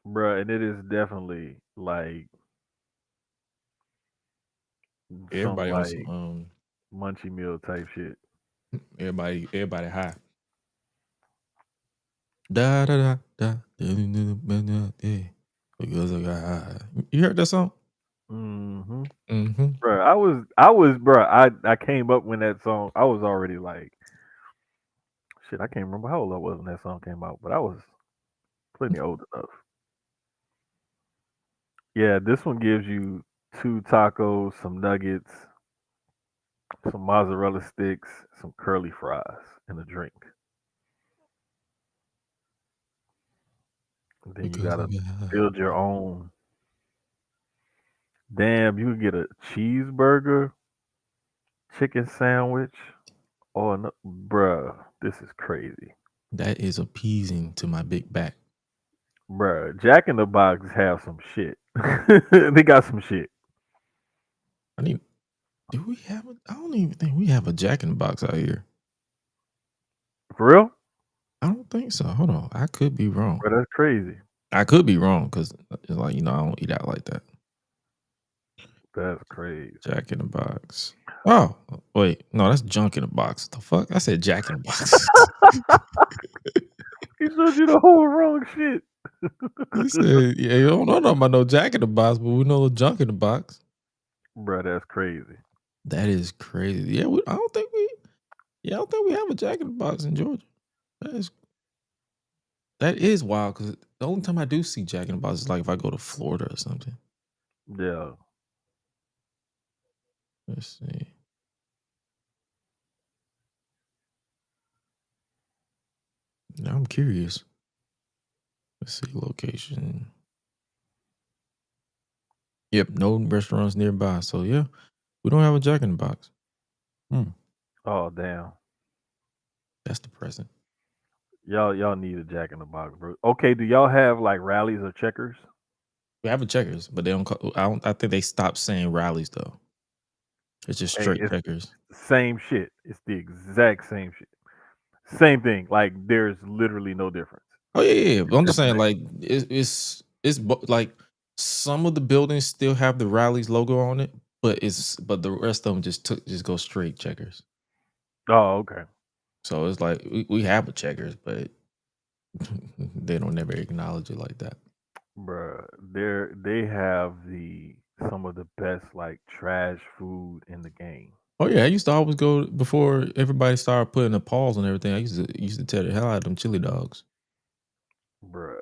bruh, and it is definitely like some Everybody on some like munchy meal type shit. everybody high. Da da da da yeah. Because I got high. You heard that song? Hmm. Mm-hmm. Bruh, bruh. I came up when that song. I was already like, shit. I can't remember how old I was when that song came out, but I was plenty old enough. Yeah, this one gives you two tacos, some nuggets, some mozzarella sticks, some curly fries, and a drink. And then you Because I gotta got high. build your own. Damn, you can get a cheeseburger, chicken sandwich, or no, bruh, this is crazy. That is appeasing to my big back. Bruh, Jack in the Box have some shit. They got some shit. I need. Do we have a? I don't even think we have a Jack in the Box out here. For real? I don't think so. Hold on. I could be wrong. Bro, that's crazy. I could be wrong because it's like I don't eat out like that. That's crazy. Jack in the Box. Oh wait, no, that's junk in the box. The fuck? I said Jack in the Box. He showed you the whole wrong shit. He said, "Yeah, you don't know about no Jack in the Box, but we know junk in the box." Bruh, that's crazy. That is crazy. Yeah, I don't think we. Yeah, I don't think we have a Jack in the Box in Georgia. That is wild because the only time I do see Jack in the Box is like if I go to Florida or something. Yeah. Let's see. Now I'm curious. Let's see location. Yep, no restaurants nearby. So yeah, we don't have a Jack in the Box. Hmm, Oh damn. that's depressing. Y'all need a Jack in the Box, bro. Okay, do y'all have like rallies or checkers? We have a Checkers, but they don't. I don't. I think they stopped saying rallies though. It's just Hey, straight it's Checkers. the same shit. It's the exact same shit. Same thing. Like there's literally no difference. Oh yeah, yeah. But It's I'm just just the saying, name. like like some of the buildings still have the rallies logo on it, but the rest of them just go straight Checkers. Oh, okay. So it's like we have a Checkers, but they don't never acknowledge it like that. Bruh, they have the some of the best like trash food in the game. Oh yeah, I used to always go before everybody started putting a pause on everything. I used to tell the hell out of them chili dogs Bruh.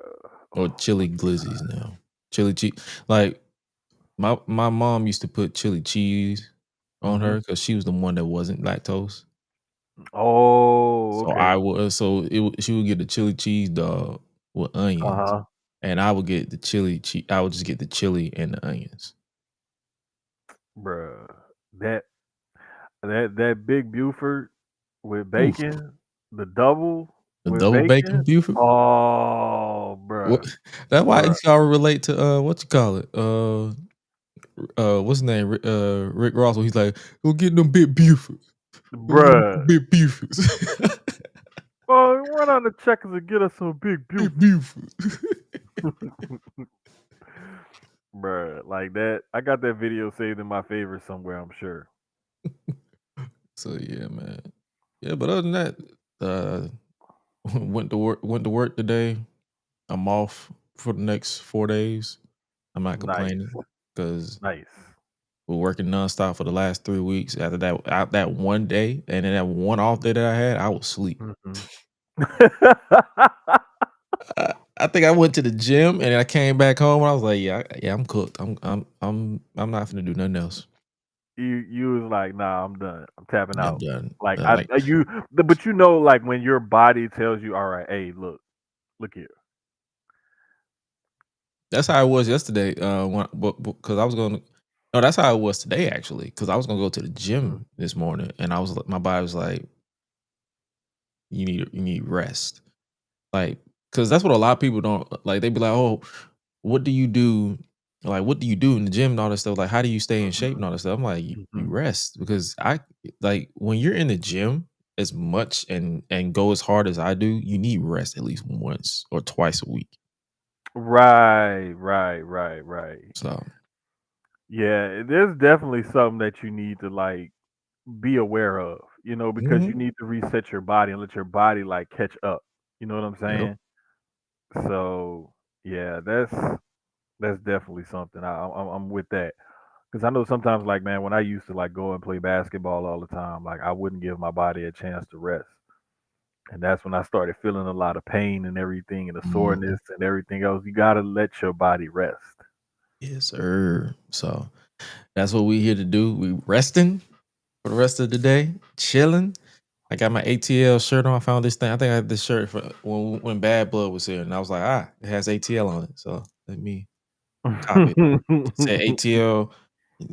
or Oh, chili glizzies now. Chili cheese, like my mom used to put chili cheese on mm-hmm. her because she was the one that wasn't lactose. Oh, So okay. I was she would get the chili cheese dog with onions, Uh-huh. and I would get the chili cheese. I would just get the chili and the onions. Bruh. That that big Buford with Oof, bacon, the double the with double bacon bacon. Buford. Oh, What? bruh. That's why Bruh. it's all relate to what you call it. What's his name? Rick Ross. When he's like, "Go get them big Bufords. Go get them Bruh. big Bufords. Oh, run on the checkers and get us some big Big Buford. Bufords." Bruh. Like that. I got that video saved in my favorites somewhere, I'm sure. So yeah, man. Yeah, but other than that, uh, went to work today. I'm off for the next 4 days. I'm not Nice. complaining because Nice. we're working nonstop for the last 3 weeks. After that one day, and then that one off day that I had, I was asleep. Mhm. I think I went to the gym and I came back home and I was like, yeah, I'm cooked. I'm not gonna do nothing else. You was like, "Nah, I'm done. I'm tapping Yeah, I'm out." done. Like Like but you know, like when your body tells you, "All right, hey, look here." that's how it was yesterday. When because I was going. No, that's how it was today actually. Because I was gonna go to the Mm, gym this morning and my body was like, you need rest. Like, because that's what a lot of people don't like. They be like, "Oh, what do you do? Like, what do you do in the gym and all that stuff? Like, how do you stay in shape and all that stuff?" I'm like, you mhm. rest because I like when you're in the gym as much and go as hard as I do, you need rest at least once or twice a week. Right, right, right, right. So Yeah, there's definitely something that you need to like be aware of, because you mhm, need to reset your body and let your body like catch up. You know what I'm yep. saying? So yeah, that's definitely something. I'm with that because I know sometimes like man, when I used to like go and play basketball all the time, like I wouldn't give my body a chance to rest, and that's when I started feeling a lot of pain and everything, and the Mhm. soreness and everything else. You gotta let your body rest. Yes, sir. So that's what we here to do. We resting for the rest of the day, chilling. I got my ATL shirt on. I found this thing. I think I had this shirt for when Bad Blood was here, and I was like, it has ATL on it. So let me cop it. It said ATL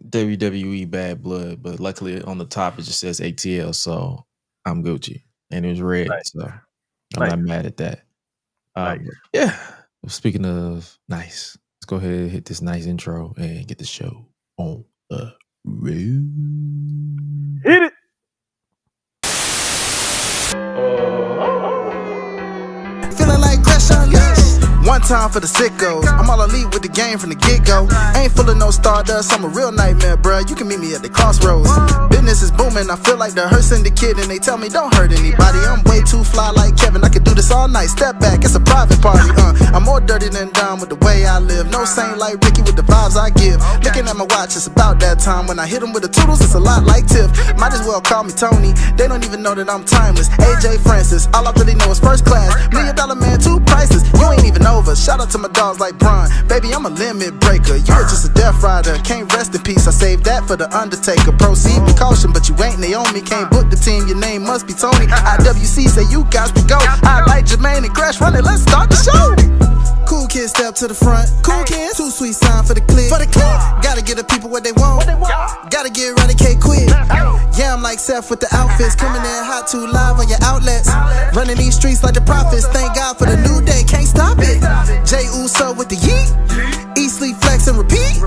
WWE Bad Blood, but luckily on the top it just says ATL, so I'm Gucci, and it was red, Nice, so I'm not nice, mad at that. nice. But yeah. Speaking of nice, let's go ahead and hit this nice intro and get the show on the road. Hit it. Feeling like GRESH UNLEASHED. One time for the sickos. I'm all elite with the game from the get-go. Ain't full of no stardust, I'm a real nightmare, bruh. You can meet me at the crossroads. Business is booming, I feel like the Hearst syndicate, and they tell me don't hurt anybody. I'm way too fly like Kevin, I could do this all night. Step back, it's a private party, I'm more dirty than dumb with the way I live. No saint like Ricky with the vibes I give. Looking at my watch, it's about that time. When I hit them with the toodles, it's a lot like Tiff. Might as well call me Tony, they don't even know that I'm timeless. AJ Francis, all I really know is first class. $1 million man, two prices, you ain't even over. Shout out to my dogs like Bron, baby, I'm a limit breaker. You are just a death rider, can't rest in peace. I saved that for the Undertaker. Proceed with caution, but you ain't Naomi. Can't book the team, your name must be Tony. IWC say you got to go. Hi-Lite Jermaine and GRESH, run it, let's start the show. Cool kids step to the front. Cool kids, too sweet sign for the click. Gotta give the people what they want. Gotta get eradicate quick. Yeah, I'm like Seth with the outfits. Coming in hot, too live on your outlets. Running these streets like the prophets. Thank God for the new day, can't stop it. Jay Uso with the yeet. Eat, sleep, flex, and repeat.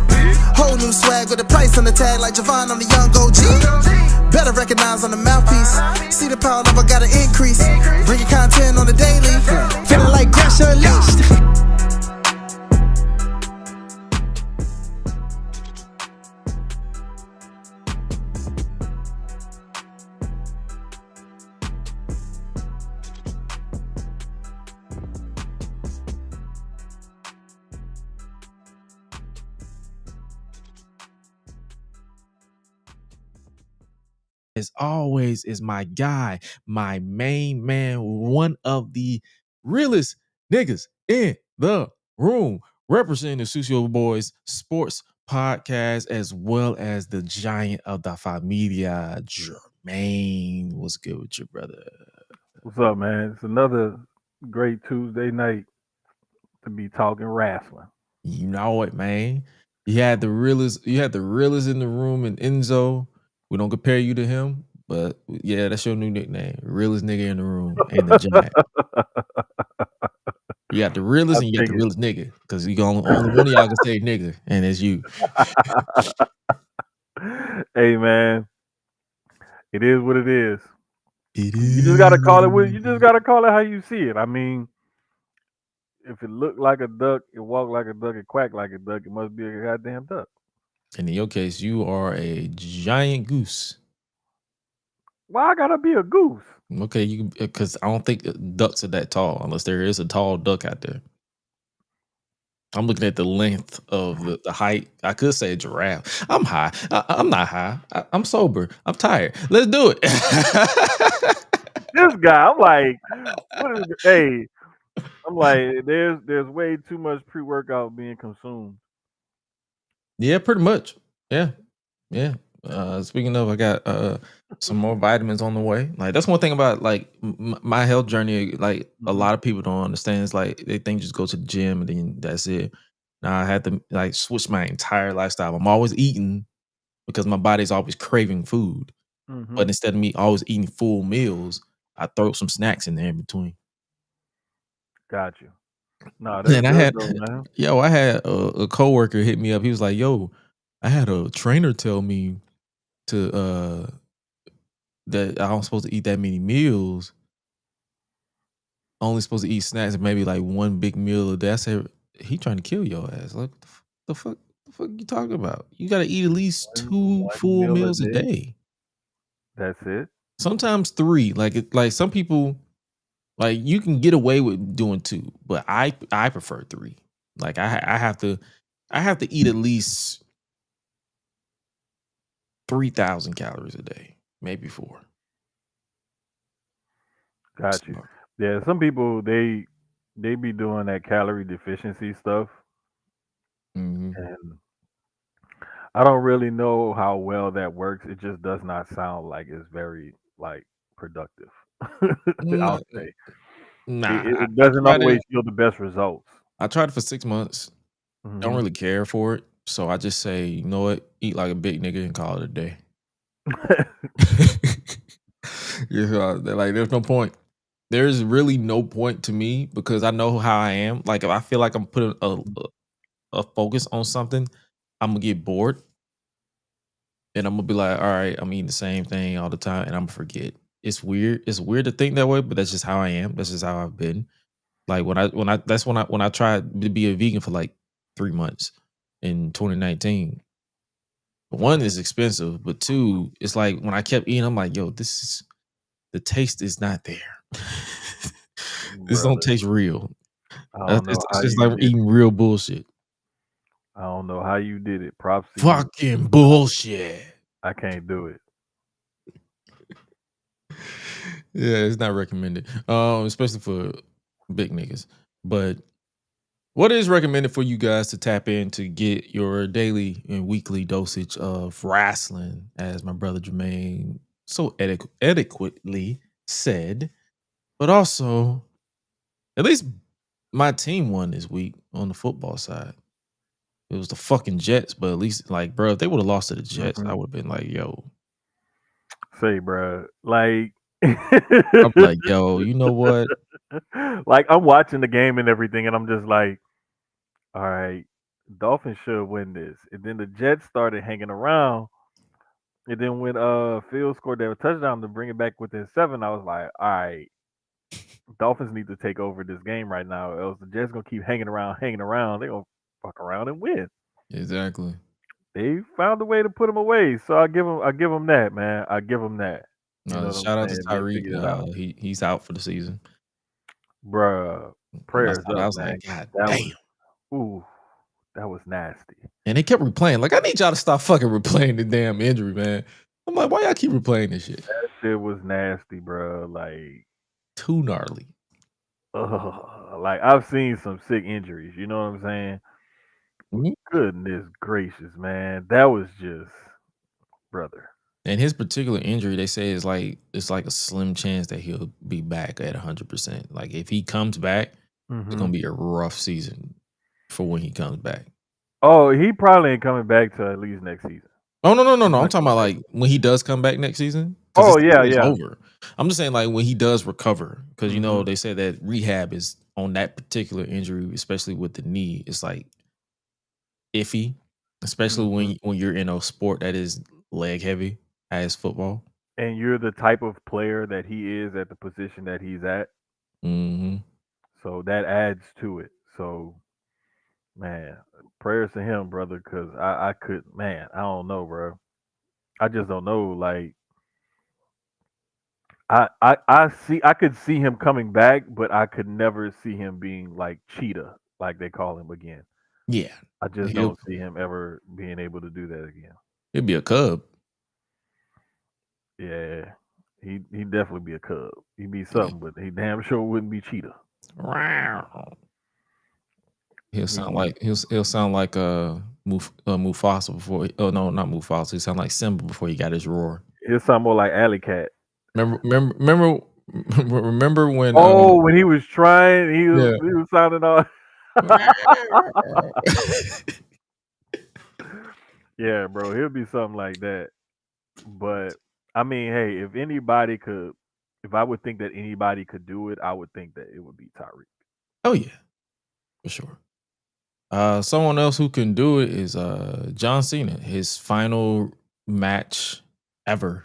Whole new swag with the price on the tag like Javon on the young OG. Better recognize on the mouthpiece. See the power level gotta increase. Bringing content on the daily. Feeling like GRESH UNLEASHED. As always, is my guy, my main man, one of the realest niggas in the room, representing the Sucio Boys Sports Podcast, as well as the giant of the familia, Jermaine. What's good with you, brother? What's up, man? It's another great Tuesday night to be talking wrestling. You know it, man. You had the realest in the room, and Enzo. We don't compare you to him, but yeah, that's your new nickname. Realest nigga in the room and the giant. You got the I realest and you got take the it. realest nigga. Cause you can only one of y'all can say nigga, and it's you. Hey, man, it is what it is. It You just gotta call it. You just is. gotta call it how you see it. I mean, if it looked like a duck, it walked like a duck, it quacked like a duck, it must be a goddamn duck. And in your case, you are a giant goose. Why I gotta be a goose? Okay, you because I don't think ducks are that tall unless there is a tall duck out there. I'm looking at the length of the height. I could say a giraffe. I'm high. I'm not high. I'm sober. I'm tired. Let's do it. This guy, I'm like, what is? Hey, I'm like, there's way too much pre workout being consumed. Yeah, pretty much. Yeah. Yeah. Speaking of, I got some more vitamins on the way. Like that's one thing about like my health journey. Like a Hmm. lot of people don't understand. It's like they think just go to the gym and then that's it. Now I had to like switch my entire lifestyle. I'm always eating because my body's always craving food. Hmm. But instead of me always eating full meals, I throw some snacks in there in between. Got you. No, that's And I good had, though, man. I had a coworker hit me up. He was like, "Yo, I had a trainer tell me to that I'm supposed to eat that many meals. Only supposed to eat snacks and maybe like one big meal a day." I said, he trying to kill your ass. Like the fuck you talking about? You got to eat at least 2 One full meal a meals a day. day. That's it. Sometimes 3. Like some people, like you can get away with doing 2, but I prefer 3. Like I have to eat at least 3,000 calories a day, maybe 4. Got you. So, Yeah, some people they be doing that calorie deficiency stuff, mhm. and I don't really know how well that works. It just does not sound like it's very like productive. Nah, I'll say nah, it I doesn't tried it. always yield the best results. I tried it for 6 months. Don't Hmm. really care for it. So I just say, you know what? Eat like a big nigga and call it a day. You know, like there's no point. There's really no point to me because I know how I am. Like if I feel like I'm putting a focus on something, I'm gonna get bored and I'm gonna be like, all right, I'm eating the same thing all the time and I'm gonna forget. It's weird. It's weird to think that way, but that's just how I am. That's just how I've been. Like when I tried to be a vegan for like 3 months in 2019. One is expensive, but 2, it's like when I kept eating, I'm like, yo, this is the taste is not there. This don't Brother, taste real. I don't know It's how just you like did it. eating real bullshit. I don't know how you did it. Props to you. Fucking bullshit. I can't do it. Yeah, it's not recommended. Especially for big niggas. But what is recommended for you guys to tap in to get your daily and weekly dosage of wrestling, as my brother Jermaine so adequately said, but also at least my team won this week on the football side. It was the fucking Jets, but at least like, bro, if they would have lost to the Jets, I Hmm. would have been like, yo, Say, bruh, like, I'm like, yo, you know what? like I'm watching the game and everything, and I'm just like, all right, Dolphins should win this. And then the Jets started hanging around. And then when Field scored that touchdown to bring it back within 7, I was like, all right, Dolphins need to take over this game right now, or else the Jets gonna keep hanging around. They gonna fuck around and win. Exactly. They found a way to put him away, so I give them that, man. I give them that. You know what I'm Shout out to saying? They Tyreek. figured it out, He's out for the season. bruh. When I Prayers saw that, I up, was man. like, God That damn. was ooh, that was nasty. And they kept replaying. Like, I need y'all to stop fucking replaying the damn injury, man. I'm like, why y'all keep replaying this shit? That shit was nasty, bruh. Too gnarly. Like I've seen some sick injuries. You know what I'm saying? But Mhm. goodness gracious, man, that was just brother. And his particular injury, they say is like it's like a slim chance that he'll be back at 100%. Like if he comes back, it's Hmm. gonna be a rough season for when he comes back. Oh, he probably ain't coming back to at least next season. Oh no! He's I'm not talking coming about back. like when he does come back next season because Oh his yeah, season is yeah. over. I'm just saying like when he does recover because you know Hmm. they say that rehab is on that particular injury, especially with the knee, it's like iffy, especially Hmm. when you're in a sport that is leg heavy as football. And you're the type of player that he is at the position that he's at, Hmm. so that adds to it. So man, prayers to him, brother, because I could, man, I don't know, bro. I just don't know. Like I see, I could see him coming back, but I could never see him being like Cheetah, like they call him again. Yeah, I just he'll don't see him ever being able to do that again. he'll be a Cub. Yeah, he'd definitely be a Cub. He'd be Yeah. something, but he damn sure wouldn't be Cheetah. He, He'll sound like Mufasa before. Oh no, not Mufasa. He sound like Simba before he got his roar. he'll sound more like Alley Cat. Remember, remember when Oh, when he was trying, yeah. he was sounding all. Yeah, bro, he'll be something like that. But I mean, hey, if anybody could, if I would think that anybody could do it, I would think that it would be Tyreek. Oh yeah, for sure. Someone else who can do it is John Cena. His final match ever,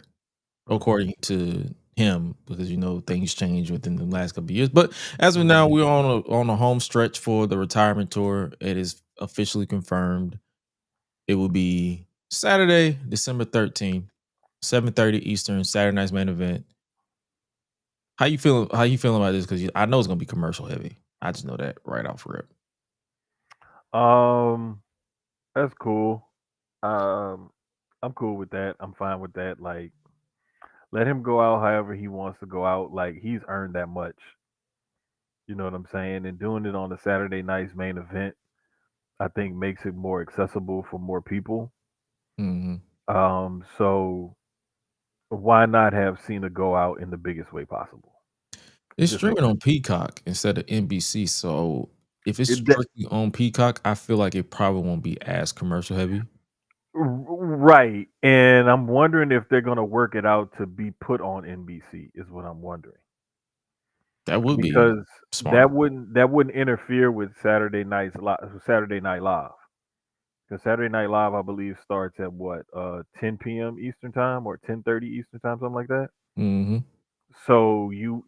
Hmm. according to him because things change within the last couple of years. But as of now, Mhm. we're on a home stretch for the retirement tour. It is officially confirmed. It will be Saturday, December 13th, 7:30 Eastern, Saturday night's main event. How you feeling? How you feeling about this? Because I know it's gonna be commercial heavy. I just know that right off rip. Um, that's cool. Um, I'm cool with that. I'm fine with that. Like, let him go out however he wants to go out. Like, he's earned that much. You know what I'm saying? And doing it on the Saturday night's main event, I think makes it more accessible for more people. Hmm. So why not have Cena go out in the biggest way possible? It It's just makes streaming sense. on Peacock instead of NBC. So if it's It, that, strictly on Peacock, I feel like it probably won't be as commercial heavy. right. And I'm wondering if they're gonna work it out to be put on NBC is what I'm wondering. That would be Because smart. that wouldn't interfere with Saturday Night Live. Because Saturday Night Live, I believe, starts at what 10 p.m. Eastern time or 10:30 Eastern time, something like that. Hmm. So you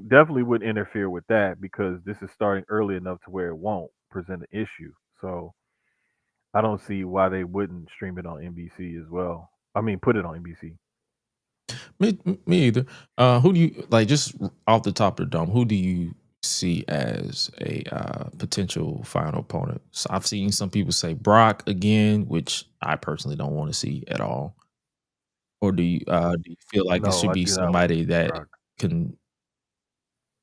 definitely would interfere with that because this is starting early enough to where it won't present an issue. So I don't see why they wouldn't stream it on NBC as well. I mean, put it on NBC. Me either. Who do you like? Just off the top of the dome, who do you see as a potential final opponent? So I've seen some people say Brock again, which I personally don't want to see at all. Or do you feel like it No, should I be do not want to somebody see that Brock. can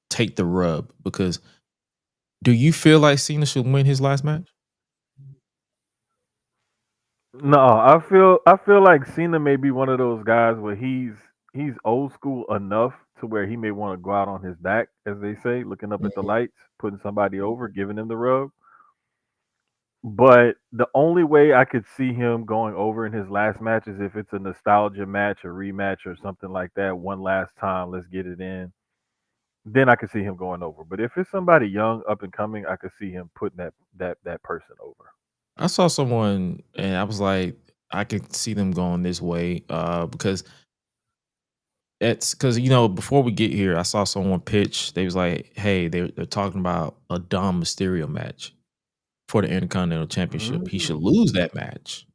take the rub? Because do you feel like Cena should win his last match? No, I feel like Cena may be one of those guys where he's old school enough to where he may want to go out on his back, as they say, looking up at the Mhm. lights, putting somebody over, giving him the rub. But the only way I could see him going over in his last match is if it's a nostalgia match, a rematch, or something like that. One last time, let's get it in. Then I could see him going over. But if it's somebody young, up and coming, I could see him putting that person over. I saw someone and I was like, I could see them going this way because it's because before we get here, I saw someone pitch. They was like, "Hey, they're talking about a Dom Mysterio match for the Intercontinental Championship. He should Mm. lose that match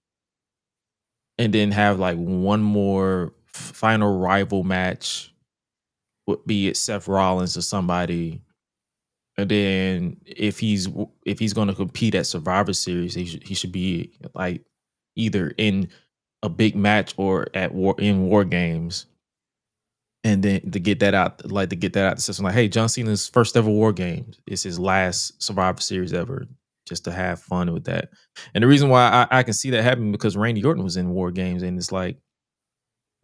and then have like one more final rival match, be it Seth Rollins or somebody. And then if he's going to compete at Survivor Series, he should be like either in a big match or at war games." And then to get that out the system, like, hey, John Cena's first ever War Games. It's his last Survivor Series ever, just to have fun with that. And the reason why I can see that happening because Randy Orton was in War Games, and it's like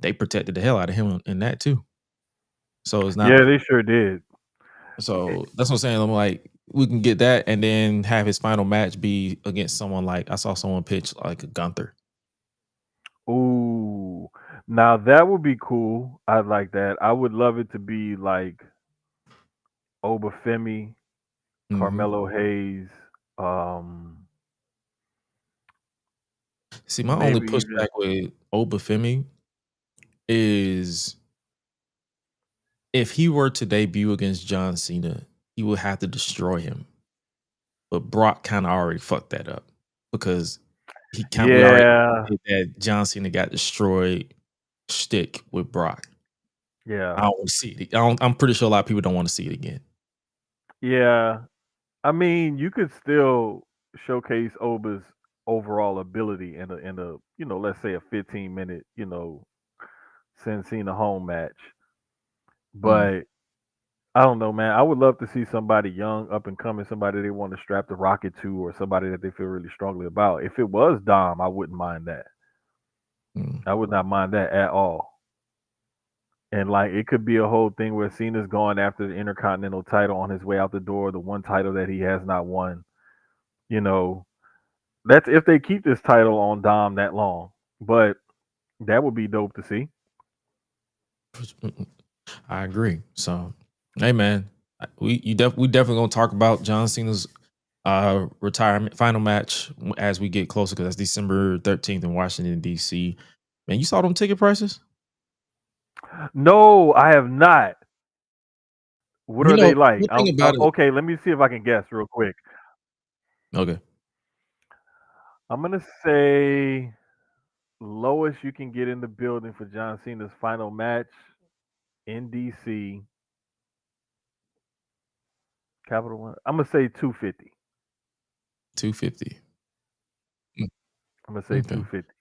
they protected the hell out of him in that too. So it's not. Yeah, they sure did. So that's what I'm saying. I'm like, we can get that, and then have his final match be against someone like I saw someone pitch like a Gunther. Ooh, now that would be cool. I'd like that. I would love it to be like Obafemi, Hmm. Carmelo Hayes, um, See, my only maybe even. pushback with Obafemi is if he were to debut against John Cena, he would have to destroy him. But Brock kind of already fucked that up because we already Yeah, did that John Cena got destroyed shtick with Brock. I yeah, don't want to see it. I'm pretty sure a lot of people don't want to see it again. yeah. I mean, you could still showcase Oba's overall ability in a let's say a 15-minute Sin Cena home match. Mm, But I don't know, man. I would love to see somebody young, up and coming, somebody they want to strap the rocket to, or somebody that they feel really strongly about. If it was Dom, I wouldn't mind that. mm. I would not mind that at all. And like it could be a whole thing where Cena's going after the Intercontinental title on his way out the door, the one title that he has not won. You know, that's if they keep this title on Dom that long. But that would be dope to see. I agree. So, hey man, we definitely gonna talk about John Cena's retirement final match as we get closer because that's December 13th in Washington D.C. Man, you saw them ticket prices? No, I have not. What You are know, they like? one thing about it. Okay, let me see if I can guess real quick. Okay, I'm gonna say lowest you can get in the building for John Cena's final match in DC. Capital One. I'm gonna say 250. 250. I'm gonna say Okay. 250.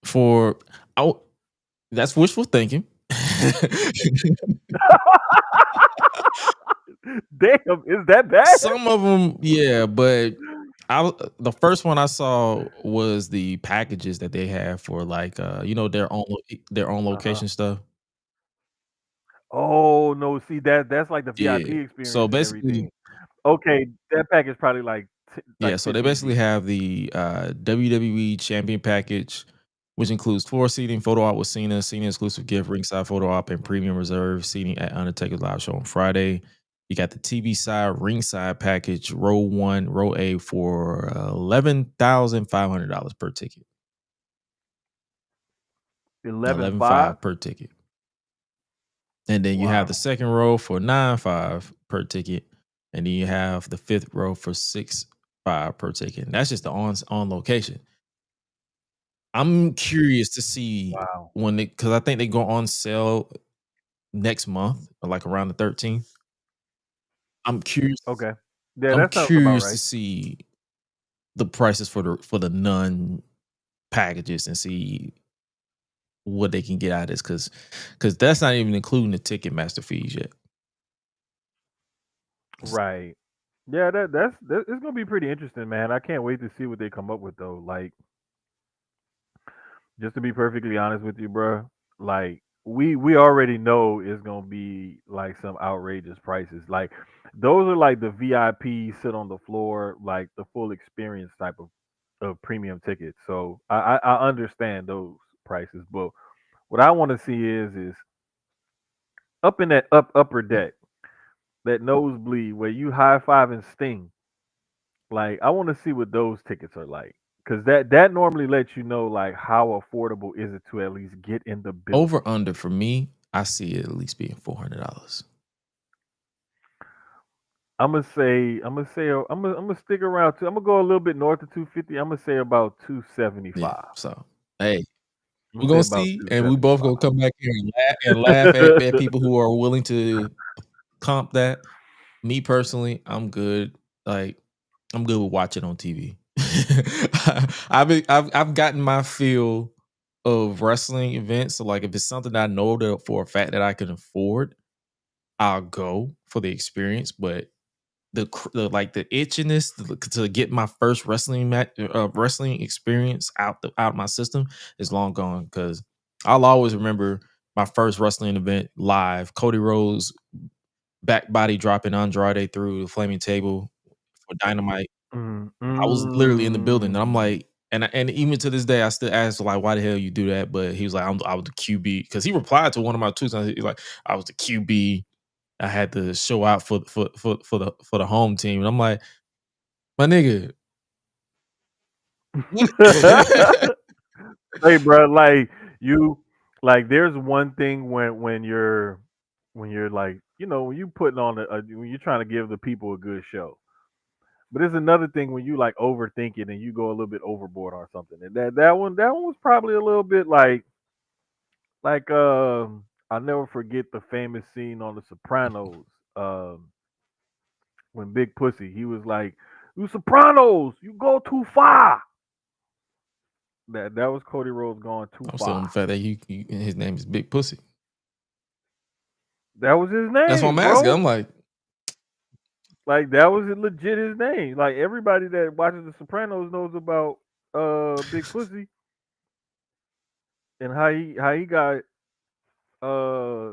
For oh, that's wishful thinking. Damn, is that bad? Some of them, yeah, but the first one I saw was the packages that they have for like their own Uh-huh. location stuff. Oh no, see that's like the Yeah. VIP So experience and basically, everything. Okay, that package probably like yeah, so they 15 basically deep. have the WWE Champion package, which includes floor seating, photo op with Cena, Cena exclusive gift, ringside photo op, and premium reserve seating at Undertaker's live show on Friday. You got the TV side ringside package, row one, row A for $11,500 per ticket. 11.5. 11,500 per ticket. And then you have the Wow. second row for 9,500 per ticket. And then you have the fifth row for 6,500 per ticket. And that's just the on location. I'm curious to see Wow. when they, because I think they go on sale next month, or like around the 13th. I'm curious. Okay. Yeah, I'm that sounds about curious to right. see the prices for the non packages and see what they can get out of this, because that's not even including the ticket master fees yet. Right. Yeah, that it's gonna be pretty interesting, man. I can't wait to see what they come up with though. Like, just to be perfectly honest with you, bro, like we already know it's gonna be like some outrageous prices. Like those are like the VIP sit on the floor, like the full experience type of premium tickets. So I understand those prices, but what I want to see is up in that upper deck, that nosebleed where you high five and Sting. Like I want to see what those tickets are like. Cause that normally lets you know like how affordable is it to at least get in the Over building. under for me, I see it at least being $400. I'm gonna stick around to. I'm gonna go a little bit north of 250. I'm gonna say about Yeah. 275. So hey, I'm gonna we're say gonna about see, and we both 275. gonna come back here and laugh at people who are willing to comp that. Me personally, I'm good. Like I'm good with watching on TV. I've gotten my feel of wrestling events. So like if it's something I know that for a fact that I can afford, I'll go for the experience. But the like the itchiness to get my first wrestling wrestling experience out of my system is long gone, because I'll always remember my first wrestling event live. Cody Rhodes back body dropping Andrade through the flaming table for Dynamite. Mm, I was literally in the building, and I'm mm. like, and even to this day, I still ask like, why the hell you do that? But he was like, I was the QB, because he replied to one of my tweets. And he's like, I was the QB. I had to show out for the home team, and I'm like, my nigga, what? Hey, bro, like you, like there's one thing when you're like when you putting on when you're trying to give the people a good show. But there's another thing when you like overthink it and you go a little bit overboard on something. And that one was probably a little bit like I'll never forget the famous scene on The Sopranos. Um when Big Pussy, he was like, "You Sopranos, you go too far." That was Cody Rhodes going too I'm still on far. the fact that his name is Big Pussy. That was his That's why I'm name, asking. bro. I'm like, Like that was legit his name. Like everybody that watches The Sopranos knows about Big Pussy and how he got uh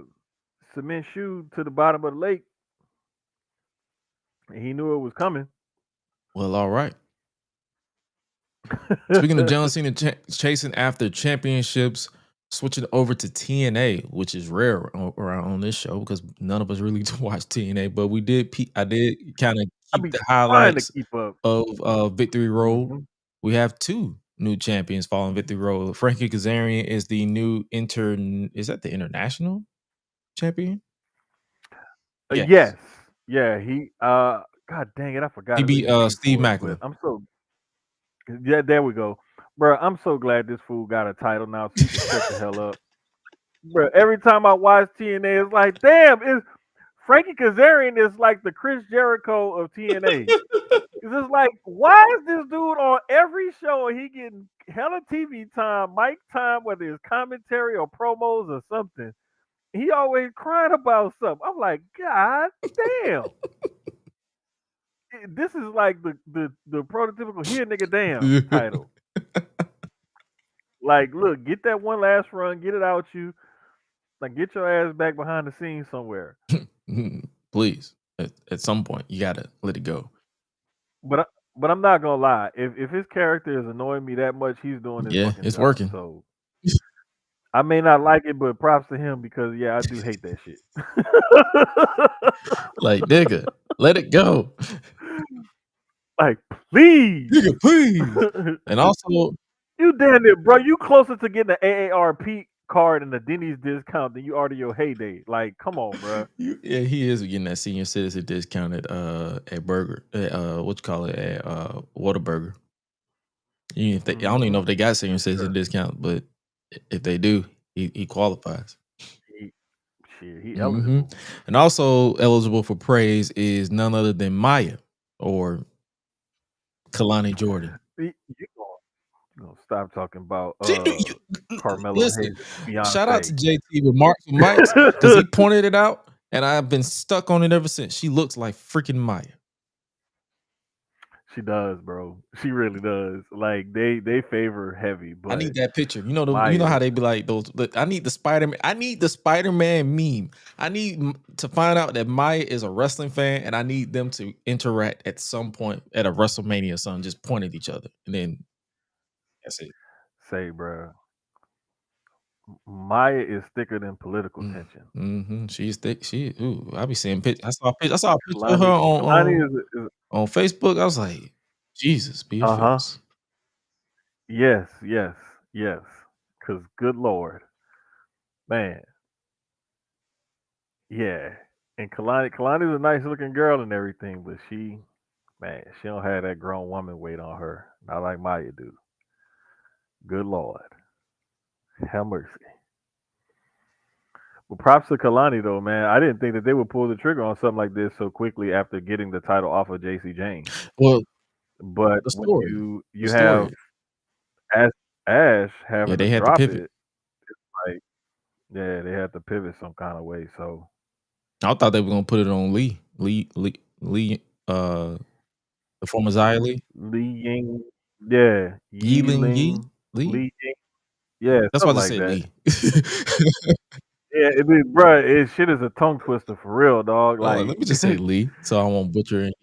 cement shoe to the bottom of the lake and he knew it was coming. well, all right. Speaking of John Cena chasing after championships, switching over to TNA, which is rare around on this show because none of us really watch TNA, but we did. I did kind of I keep be the trying to highlights keep up. of Victory Road. Hmm. We have two. new champions following Victory Road. Frankie Kazarian is the new is that the international champion? Yes. Yes. Yeah, God dang it, I forgot He who beat he beat Steve for it, but Macklin. yeah, there we go. Bro, I'm so glad this fool got a title now so he can shut the hell up. Bro, every time I watch TNA, it's like, damn, Frankie Kazarian is like the Chris Jericho of TNA. It's just like, why is this dude on every show and he getting hella TV time, mic time, whether it's commentary or promos or something? He always crying about something. I'm like, God damn. This is like the prototypical here nigga damn title. Like, look, get that one last run, get it out you. Like, get your ass back behind the scenes somewhere. Please, at some point, you gotta let it go. But I'm not gonna lie. If his character is annoying me that much, he's doing his Yeah, fucking it's job. working. So I may not like it, but props to him because yeah, I do hate that shit. Like, nigga, let it go. Like, please. Nigga, please. And also, You damn it, bro. You closer to getting the AARP card and the Denny's discount than you are to your heyday. Like, come on, bro. yeah, he is getting that senior citizen discount at Burger, what you call it, at Whataburger. I don't even know if they got senior citizen discount, but if they do, he qualifies. He eligible. And also eligible for praise is none other than Maya or Kalani Jordan. You gonna stop talking about Carmelo listen, Hayes' fiance. Shout out to JT with Marks and Mikes because he pointed it out, and I've been stuck on it ever since. She looks like freaking Maya. She does, bro. She really does. Like they favor heavy, but I need that picture. You know how they be like those. I need the Spider-Man meme. I need to find out that Maya is a wrestling fan, and I need them to interact at some point at a WrestleMania or something, just point at each other, and then that's it. Say, bro, Maya is thicker than political tension. Mm-hmm. She's thick. I be seeing pictures. I saw a picture of her on Facebook. I was like, Jesus, be a face. Yes. Cause good Lord, man. Yeah. And Kalani's a nice looking girl and everything, but she don't have that grown woman weight on her. Not like Maya do. Good Lord. Have mercy. Well, props to Kalani though, man. I didn't think that they would pull the trigger on something like this so quickly after getting the title off of JC James. Well, but the story. When you have Ash having they to had drop to pivot. it, it's like, yeah, they had to pivot some kind of way. So I thought they were gonna put it on Lee, the former Xia Li. Lee Ying, yeah, Lee Ying, yeah, that's why something they like say that. Lee. Yeah, bro, shit is a tongue twister for real, dog. Like, let me just say Lee, so I won't butcher it.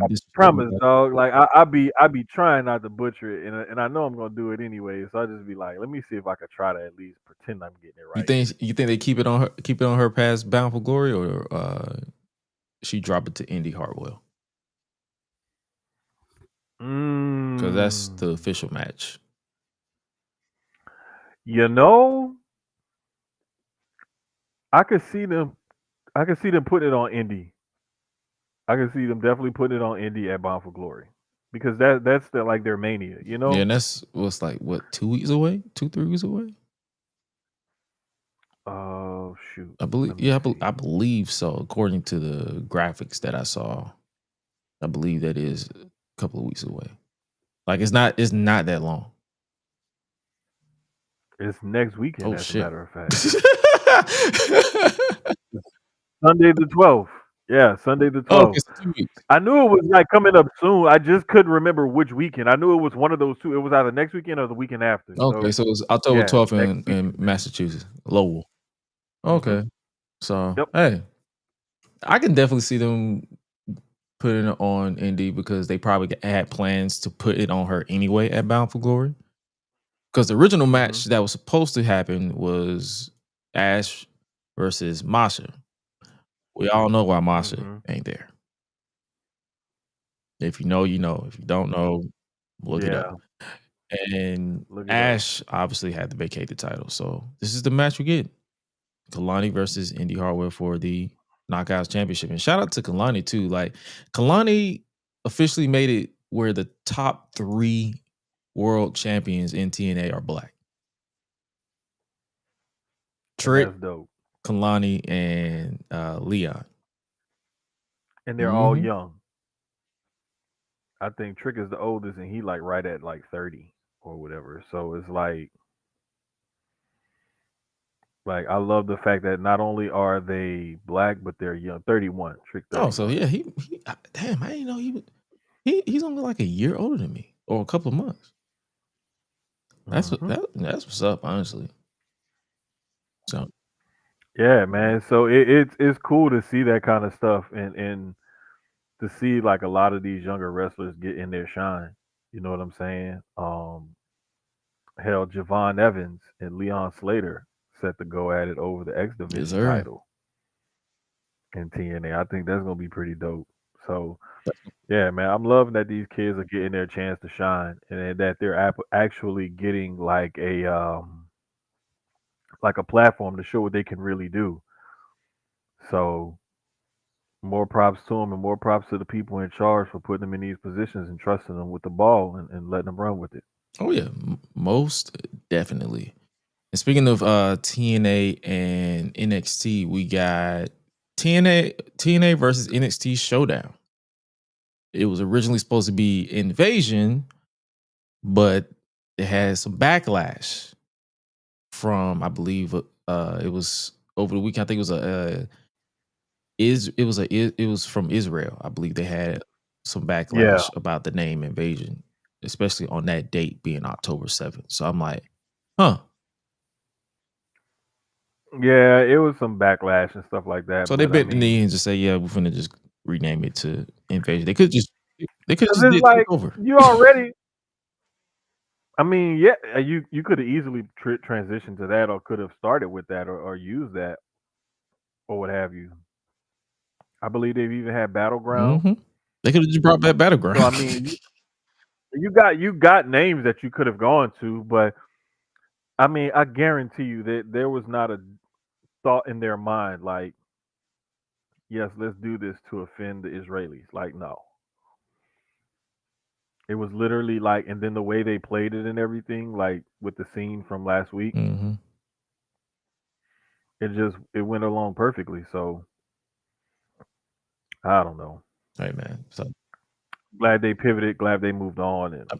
I promise, dog. Like, I be trying not to butcher it, and I know I'm gonna do it anyway. So I just be like, let me see if I could try to at least pretend I'm getting it right. You think they keep it on her past Bound for Glory, or she drop it to Indy Hartwell? Because that's the official match. You know, I could see them putting it on Indy. I can see them definitely putting it on Indy at Bound for Glory because that's their mania, you know. Yeah, and that's what's like 2 weeks away, 2-3 weeks away. Oh shoot! I believe. Yeah, I believe so. According to the graphics that I saw, I believe that is a couple of weeks away. Like it's not that long. It's next weekend, as shit. a matter of fact. Sunday the 12th. Yeah, Sunday the 12th. Oh, it's 2 weeks. I knew it was like coming up soon. I just couldn't remember which weekend. I knew it was one of those two. It was either next weekend or the weekend after. Okay, so it was October 12th in Massachusetts, Lowell. Okay, so hey, I can definitely see them putting it on Indy because they probably had plans to put it on her anyway at Bound for Glory. Because the original match that was supposed to happen was Ash versus Masha. We all know why Masha ain't there. If you know, you know. If you don't know, look it up. And Look at that. Ash obviously had to vacate the title. So this is the match we get. Kalani versus Indy Hartwell for the Knockouts Championship. And shout out to Kalani too. Like Kalani officially made it where the top 3 world champions in TNA are black. And Trick, that's dope. Kalani, and Leon. And they're all young. I think Trick is the oldest, and he like right at like 30 or whatever. So it's like I love the fact that not only are they black, but they're young. 31, Trick Oh, so 31. yeah, he damn, I didn't know he's only like a year older than me or a couple of months. That's Mhm. that's what's up, honestly. So Yeah, man. So it's cool to see that kind of stuff and to see like a lot of these younger wrestlers get in their shine. You know what I'm saying? Hell, Javon Evans and Leon Slater set to go at it over the X yes, Division sir. title in TNA. I think that's gonna be pretty dope. So yeah, man, I'm loving that these kids are getting their chance to shine and that they're actually getting like a platform to show what they can really do. So more props to them and more props to the people in charge for putting them in these positions and trusting them with the ball and letting them run with it. Oh yeah, most definitely. And speaking of TNA and NXT, we got TNA versus NXT Showdown. It was originally supposed to be Invasion, but it had some backlash from I believe it was over the weekend. I think it was it was from Israel. I believe they had some Yeah. backlash about the name Invasion, especially on that date being October 7th. So I'm like, huh. Yeah, it was some backlash and stuff like that. So they But I bent the knee mean, and just say, yeah, we're finna just rename it to Invasion. They could 'cause just it's did like takeover. you already. I mean, yeah, you could have easily transitioned to that, or could have started with that, or used that, or what have you. I believe they've even had battleground. Mm-hmm. They could have just brought back So I Battleground. mean, you got names that you could have gone to, but I mean, I guarantee you that there was not a thought in their mind like, yes, let's do this to offend the Israelis. Like, no. It was literally like, and then the way they played it and everything, like with the scene from last week, Mm-hmm. it went along perfectly. So I don't know. Right, man. So, Glad they pivoted. Glad they moved on, and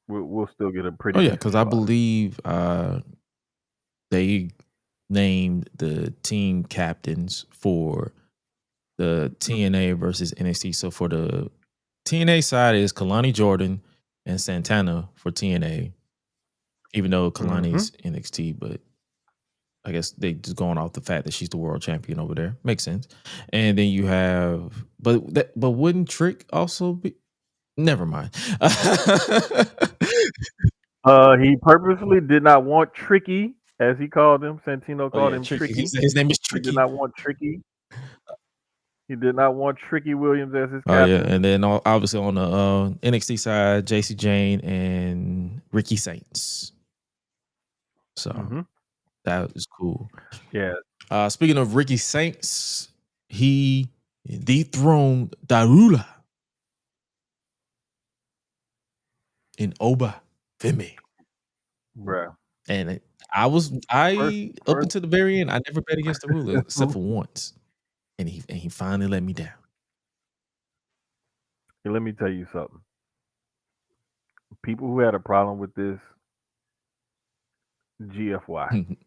we'll still get a oh pretty yeah, decent because I show out of it. believe they named the team captains for the TNA versus NXT. So for the TNA side is Kalani Jordan and Santana for TNA, even though Mm-hmm. Kalani's NXT, but I guess they just going off the fact that she's the world champion over there. Makes sense. And then you have, but wouldn't Trick also be? Never mind. He purposely did not want Tricky, as he called him. Santino Oh called yeah, him Tricky. Tricky. His name is He did Tricky. not want Tricky. He did not want Tricky Williams as his Oh yeah, captain. and then obviously on the NXT side, JC Jane and Ricky Saints. So Mm-hmm. that is cool. Yeah. Speaking of Ricky Saints, he dethroned Darula in Oba Femi. Bruh. And First, up first. until the very end, I never bet against the ruler except for once, and he finally let me down. Let me tell you something. People who had a problem with this, GFY,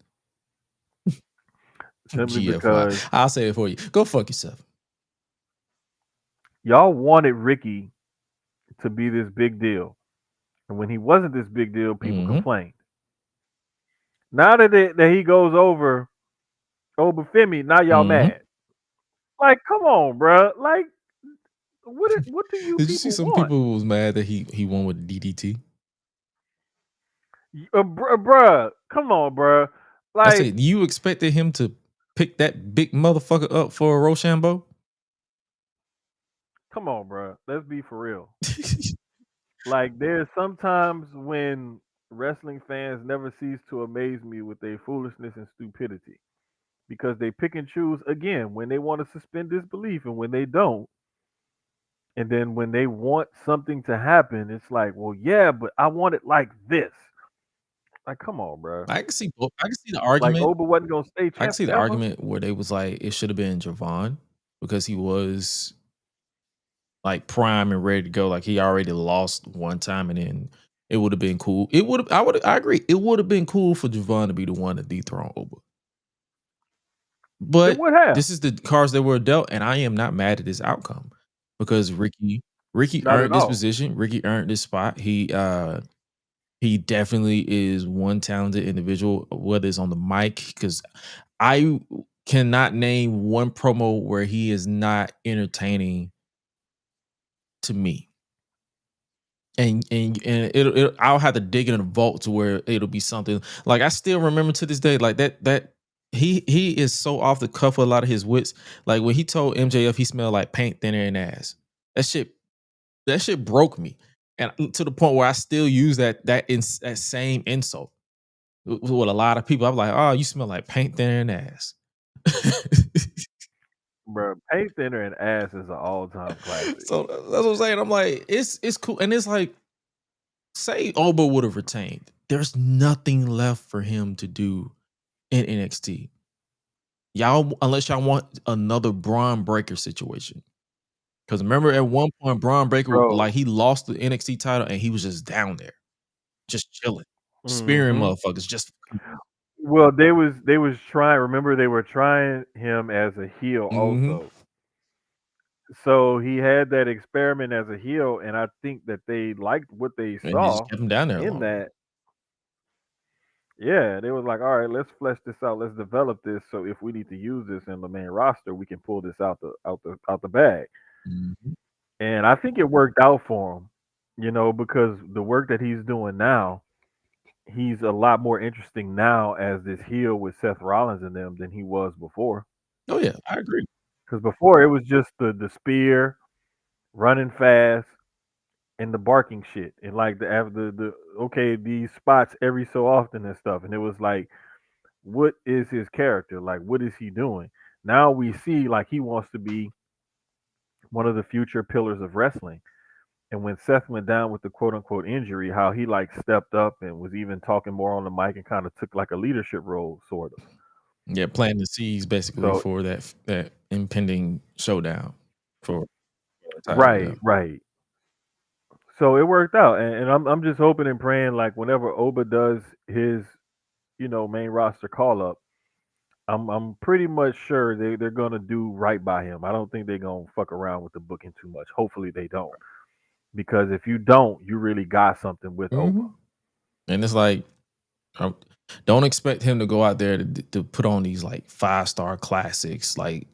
simply GFY, because I'll say it for you. Go fuck yourself. y'all wanted Ricky to be this big deal, and when he wasn't this big deal, people Mm-hmm. complained. Now that he goes over Femi, now y'all Mm-hmm. mad. Like, come on, bruh. Like, what do you Did you see people some want? people who was mad that he won with DDT? Bruh, come on, bruh. I Like, said, you expected him to pick that big motherfucker up for a Rochambeau? come on, bruh. Let's be for real. Like there's sometimes when wrestling fans never cease to amaze me with their foolishness and stupidity because they pick and choose again when they want to suspend disbelief and when they don't. And then when they want something to happen, it's like, well, yeah, but I want it like this. Like, come on, bro. I can see I can see the Like argument. Oba wasn't gonna stay I can champ see the ever. argument where they was like it should have been Javon because he was like prime and ready to go. Like he already lost one time, and then it would have been cool. It would have. I agree. It would have been cool for Javon to be the one to dethrone Oba. It But would have. this is the cards that were dealt, and I am not mad at this outcome because Ricky Not at earned this all. position. Ricky earned this spot. He definitely is one talented individual, whether it's on the mic, because I cannot name one promo where he is not entertaining to me. And I'll have to dig in the vault to where it'll be something like I still remember to this day, like that he is so off the cuff with a lot of his wits. Like when he told MJF he smelled like paint thinner and ass. That shit broke me. And to the point where I still use that same insult with a lot of people. I'm like, oh, you smell like paint thinner and ass. Bro, paint thinner and ass is an all-time classic. So that's what I'm saying. I'm like, it's cool. And it's like, say Oba would have retained. There's nothing left for him to do in NXT. Y'all, unless y'all want another Braun Breaker situation. Because remember, at one point, Braun Breaker, Bro. like he lost the NXT title and he was just down there, just chilling, spearing Hmm. motherfuckers. Just Well, they was trying. Remember, they were trying him as a heel mm-hmm. also. So he had that experiment as a heel, and I think that they liked what they And they just saw kept him down there in longer. that. Yeah, they was like, all right, let's flesh this out. Let's develop this. So if we need to use this in the main roster, we can pull this out the bag. Mm-hmm. And I think it worked out for him, because the work that he's doing now, he's a lot more interesting now as this heel with Seth Rollins and them than he was before. Oh yeah, I agree. Because before it was just the spear, running fast, and the barking shit, and like the okay these spots every so often and stuff, and it was like, what is his character? Like, what is he doing? Now we see like he wants to be one of the future pillars of wrestling. And when Seth went down with the quote unquote injury, how he like stepped up and was even talking more on the mic and kind of took like a leadership role, sort of. Yeah, planting the seeds basically So for that impending showdown for the title. Yeah. right, right. So it worked out, and I'm just hoping and praying like whenever Oba does his main roster call up, I'm pretty much sure they're gonna do right by him. I don't think they're gonna fuck around with the booking too much. Hopefully they don't, because if you don't, you really got something with Oba. Mm-hmm. And it's like, um, don't expect him to go out there to put on these like 5-star classics. Like,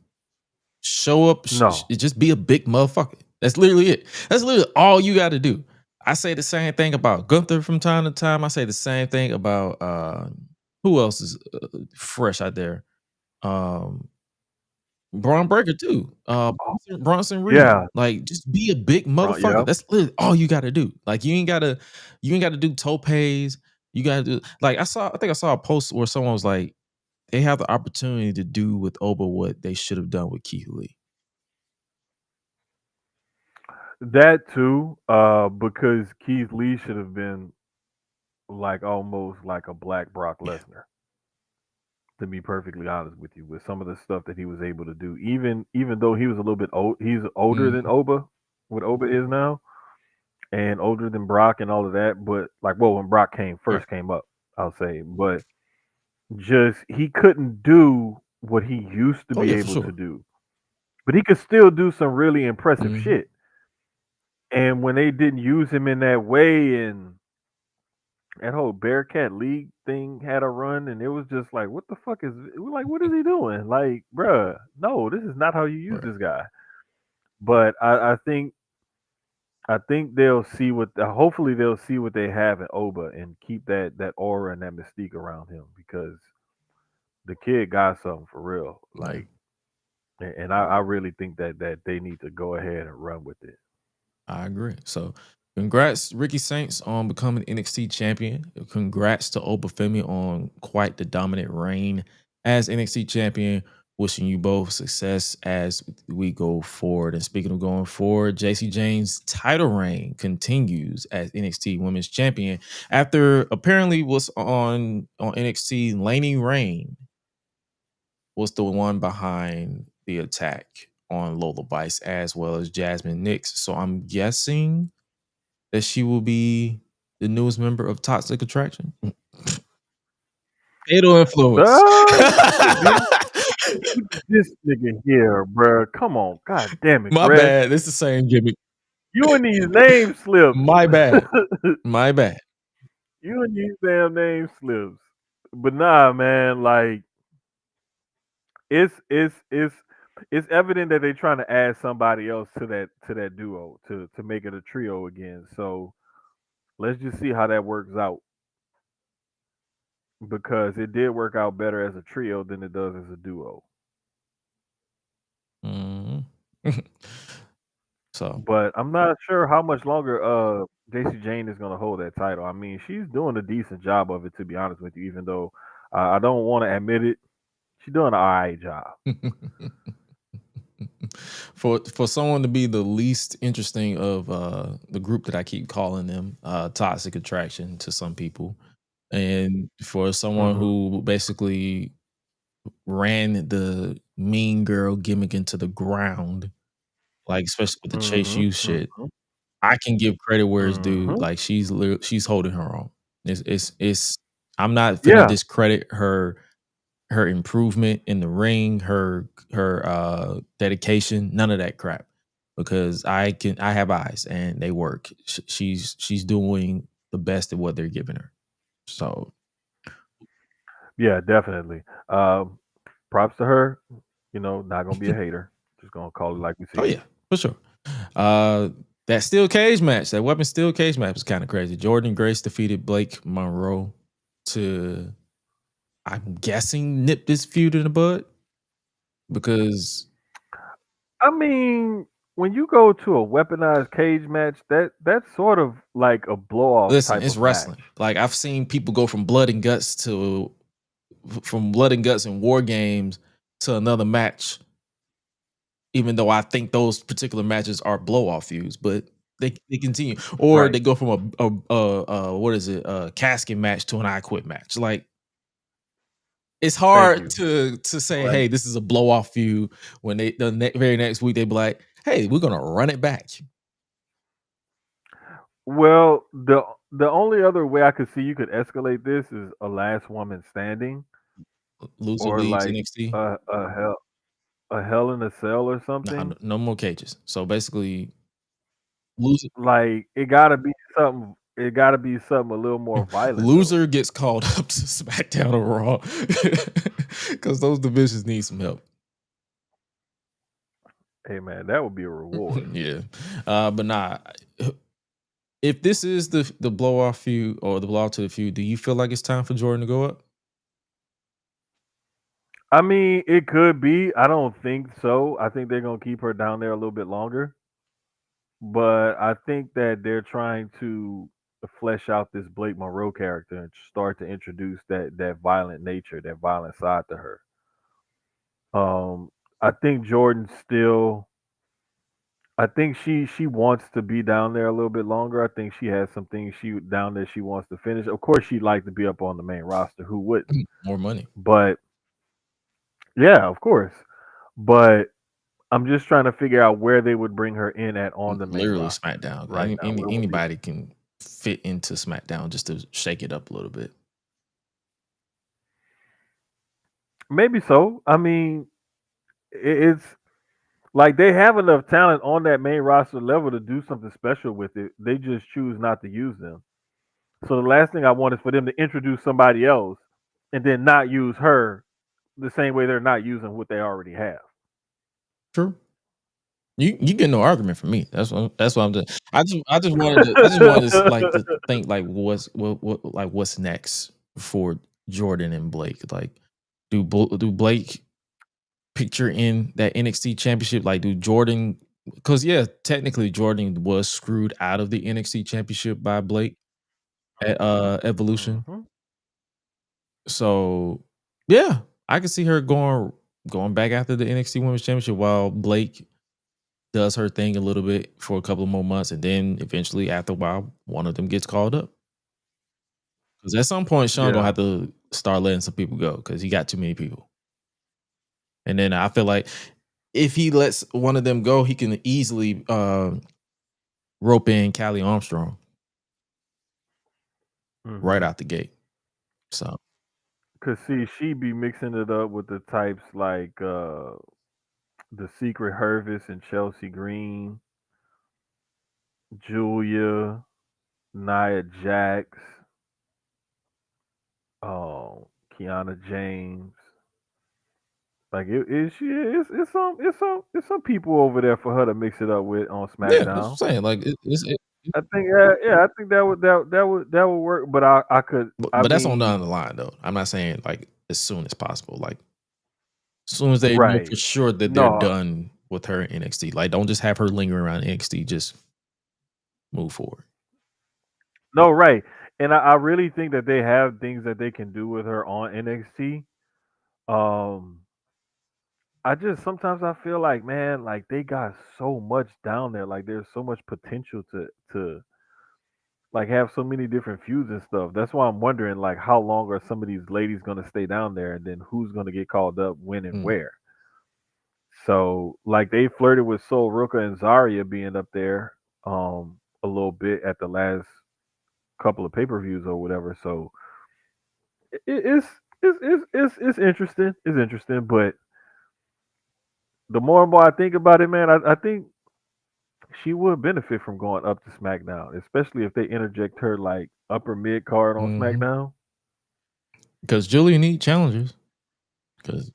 show up, No, just be a big motherfucker. That's literally it. That's literally all you got to do. I say the same thing about Gunther from time to time. I say the same thing about who else is fresh out there. Um, Braun Breaker too. Bronson Reed. yeah, Like, just be a big motherfucker. yeah. That's literally all you gotta do. Like, you ain't gotta do topes. You gotta do like I think I saw a post where someone was like, they have the opportunity to do with Oba what they should have done with Keith Lee. That too, because Keith Lee should have been like almost like a black Brock Yeah. Lesnar. To be perfectly honest with you, with some of the stuff that he was able to do, even though he was a little bit old, he's older than Mhm. Oba, what Oba is now, and older than Brock and all of that. But like, well, when Brock Right. came up, I'll say, but just he couldn't do what he used to Oh be yeah, for able to sure. do, but he could still do some really impressive Mhm. shit. And when they didn't use him in that way, and that whole Bearcat League thing had a run, and it was just like, what the fuck is? We're like, what is he doing? Like, bruh, no, this is not how you use Right. this guy. But I think they'll see what. Hopefully, they'll see what they have in Oba and keep that aura and that mystique around him, because the kid got something for real. Yeah, Like, and I really think that they need to go ahead and run with it. I agree. So Congrats, Ricky Saints, on becoming NXT champion. Congrats to Opa Femi on quite the dominant reign as NXT champion. Wishing you both success as we go forward. And speaking of going forward, JC Jane's title reign continues as NXT Women's Champion after apparently was on NXT. Laney Rain was the one behind the attack on Lola Bice as well as Jasmine Nix. So I'm guessing that she will be the newest member of Toxic Attraction. Fatal influence. This nigga here, bro. Come on, god damn it, My Gresh. bad. It's the same gimmick. You and these name slips. My bad. My bad. You and these damn name slips. But nah, man. Like it's evident that they're trying to add somebody else to that duo to make it a trio again. So let's just see how that works out. Because it did work out better as a trio than it does as a duo. So, but I'm not sure how much longer JC Jane is going to hold that title. I mean, she's doing a decent job of it, to be honest with you. Even though I don't want to admit it, she's doing an alright job. For someone to be the least interesting of the group that I keep calling them, Toxic Attraction to some people, and for someone who basically ran the mean girl gimmick into the ground, like especially with the Chase U shit, I can give credit where it's due. Like she's holding her own. It's I'm not gonna discredit her improvement in the ring, her dedication, none of that crap, because I have eyes and they work. She's doing the best at what they're giving her. So yeah, definitely. Props to her. You know, not gonna be a hater. Just gonna call it like we see. Oh yeah, for sure. That steel cage match, that weapon steel cage match was kind of crazy. Jordan Grace defeated Blake Monroe to, I'm guessing, nip this feud in the bud, because I mean, when you go to a weaponized cage match, that's sort of like a blow off. Listen, type it's of wrestling. Match. Like I've seen people go from blood and guts and war games to another match, even though I think those particular matches are blow off feuds, but they continue, or they go from a casket match to an I Quit match. Like it's hard to say, hey, this is a blow off feud when very next week they be like, hey, we're gonna run it back. Well, the only other way I could see you could escalate this is a last woman standing, Loser or leaves like NXT. a hell in a cell or something. No more cages. So basically, loser, like it gotta be something. It gotta be something a little more violent. Loser gets called up to SmackDown or Raw because those divisions need some help. Hey man, that would be a reward. Yeah, but nah. If this is the blow off feud or the blow off to the feud, do you feel like it's time for Jordan to go up? I mean, it could be. I don't think so. I think they're gonna keep her down there a little bit longer. But I think that they're trying to flesh out this Blake Monroe character and start to introduce that violent nature, that violent side to her. I think Jordan still. I think she wants to be down there a little bit longer. I think she has some things down there she wants to finish. Of course, she'd like to be up on the main roster. Who wouldn't? More money. But yeah, of course. But I'm just trying to figure out where they would bring her in at on the main Literally roster. SmackDown. Right now. Anybody can fit into SmackDown just to shake it up a little bit. Maybe so. I mean, it's like they have enough talent on that main roster level to do something special with it. They just choose not to use them. So the last thing I want is for them to introduce somebody else and then not use her the same way they're not using what they already have. True. You get no argument from me. That's what I'm doing. I just wanted to like to think like what's next for Jordan and Blake. Like do Blake picture in that NXT championship? Like do Jordan because technically Jordan was screwed out of the NXT championship by Blake at Evolution. Mm-hmm. So yeah, I can see her going back after the NXT Women's Championship while Blake does her thing a little bit for a couple of more months, and then eventually after a while, one of them gets called up. Because at some point, Sean gonna Yeah. have to start letting some people go because he got too many people. And then I feel like if he lets one of them go, he can easily rope in Callie Armstrong right Mm-hmm. out the gate. So Cause see, she be mixing it up with the types like the Secret Hervis and Chelsea Green, Julia, Nia Jax, Kiana James. Like it's some people over there for her to mix it up with on yeah, that's SmackDown. what I'm saying. Like I think I think that would work. But I could I but that's on down mean the line though. I'm not saying like as soon as possible. Like as soon as they know for right. sure that they're No, done with her in NXT. Like don't just have her lingering around NXT. Just move forward. no, right. And I really think that they have things that they can do with her on NXT. Um I just sometimes I feel like, man, like they got so much down there. Like there's so much potential to like have so many different feuds and stuff. That's why I'm wondering like how long are some of these ladies gonna stay down there and then who's gonna get called up when and Mm. where. So like they flirted with Sol Ruka and Zarya being up there a little bit at the last couple of pay-per-views or whatever. So it's interesting. It's interesting, but the more and more I think about it, man, I think she would benefit from going up to SmackDown, especially if they interject her like upper mid card on Mm-hmm. SmackDown. Because Julia need challengers. Because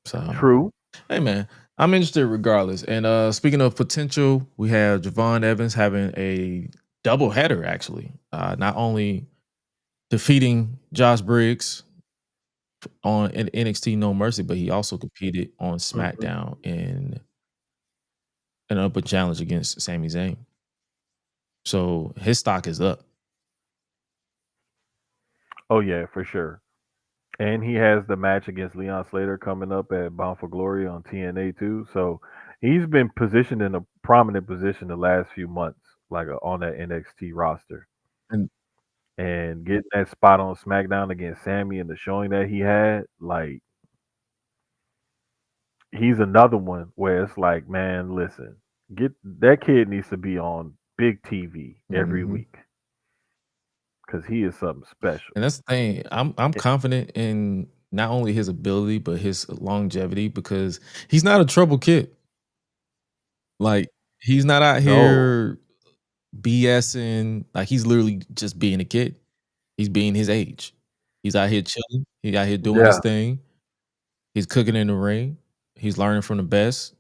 so True. hey man, I'm interested regardless. And speaking of potential, we have Javon Evans having a double header actually. Not only defeating Josh Briggs on in NXT No Mercy, but he also competed on Hmm. SmackDown in an open challenge against Sami Zayn. So his stock is up. Oh yeah, for sure. And he has the match against Leon Slater coming up at Bound for Glory on TNA too. So he's been positioned in a prominent position the last few months, like on that NXT roster. And And getting that spot on SmackDown against Sammy and the showing that he had, like he's another one where it's like, man, listen, get that kid needs to be on big TV every mhm. week because he is something special. And that's the thing. I'm Eh, confident in not only his ability but his longevity because he's not a trouble kid. Like he's not out No, here BSing. Like he's literally just being a kid. He's being his age. He's out here chilling. He's out here doing his yeah, thing. He's cooking in the ring. He's learning from the best,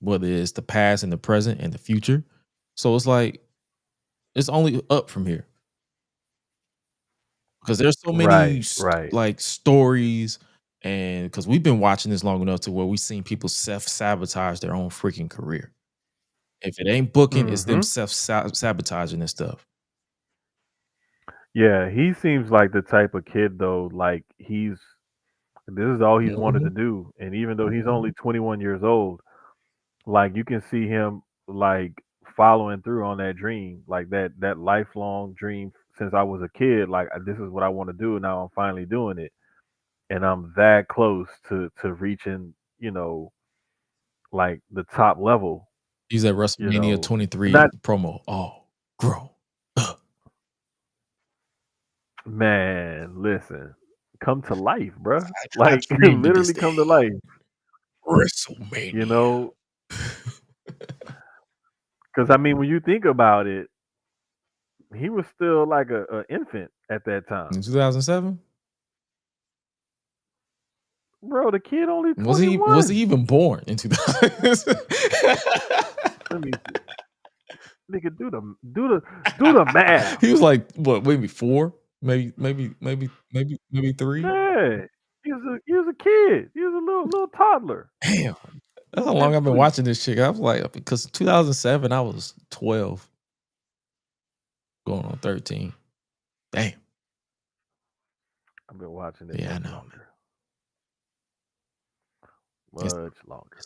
whether it's the past and the present and the future. So it's like it's only up from here because there's so many right, right. like stories, and because we've been watching this long enough to where we've seen people self sabotage their own freaking career. If it ain't booking, it's them Hmm. self sabotaging and stuff. Yeah, he seems like the type of kid though. Like this is all he's wanted to Mhm. do, and even though he's only 21 years old, like you can see him like following through on that dream, like that lifelong dream since I was a kid. Like this is what I want to do. Now I'm finally doing it, and I'm that close to reaching, like the top level. He's at WrestleMania Not 23 promo. Oh, grow up. man, listen, come to life, bruh. I Like dreamed of this literally day. come to life. You WrestleMania. know, because I mean, when you think about it, he was still like a infant at that time, In 2007? bro. The kid only Was he 21. even born in 2000? Let me see. Nigga, do the math. He was like what, maybe 4? Maybe 3? Yeah, he was a kid. He was a little toddler. Damn. That's how long I've been watching this shit. I was like, because 2007, I was 12, going on 13. Damn. I've been watching it Yeah, I much know, longer. man. Much longer.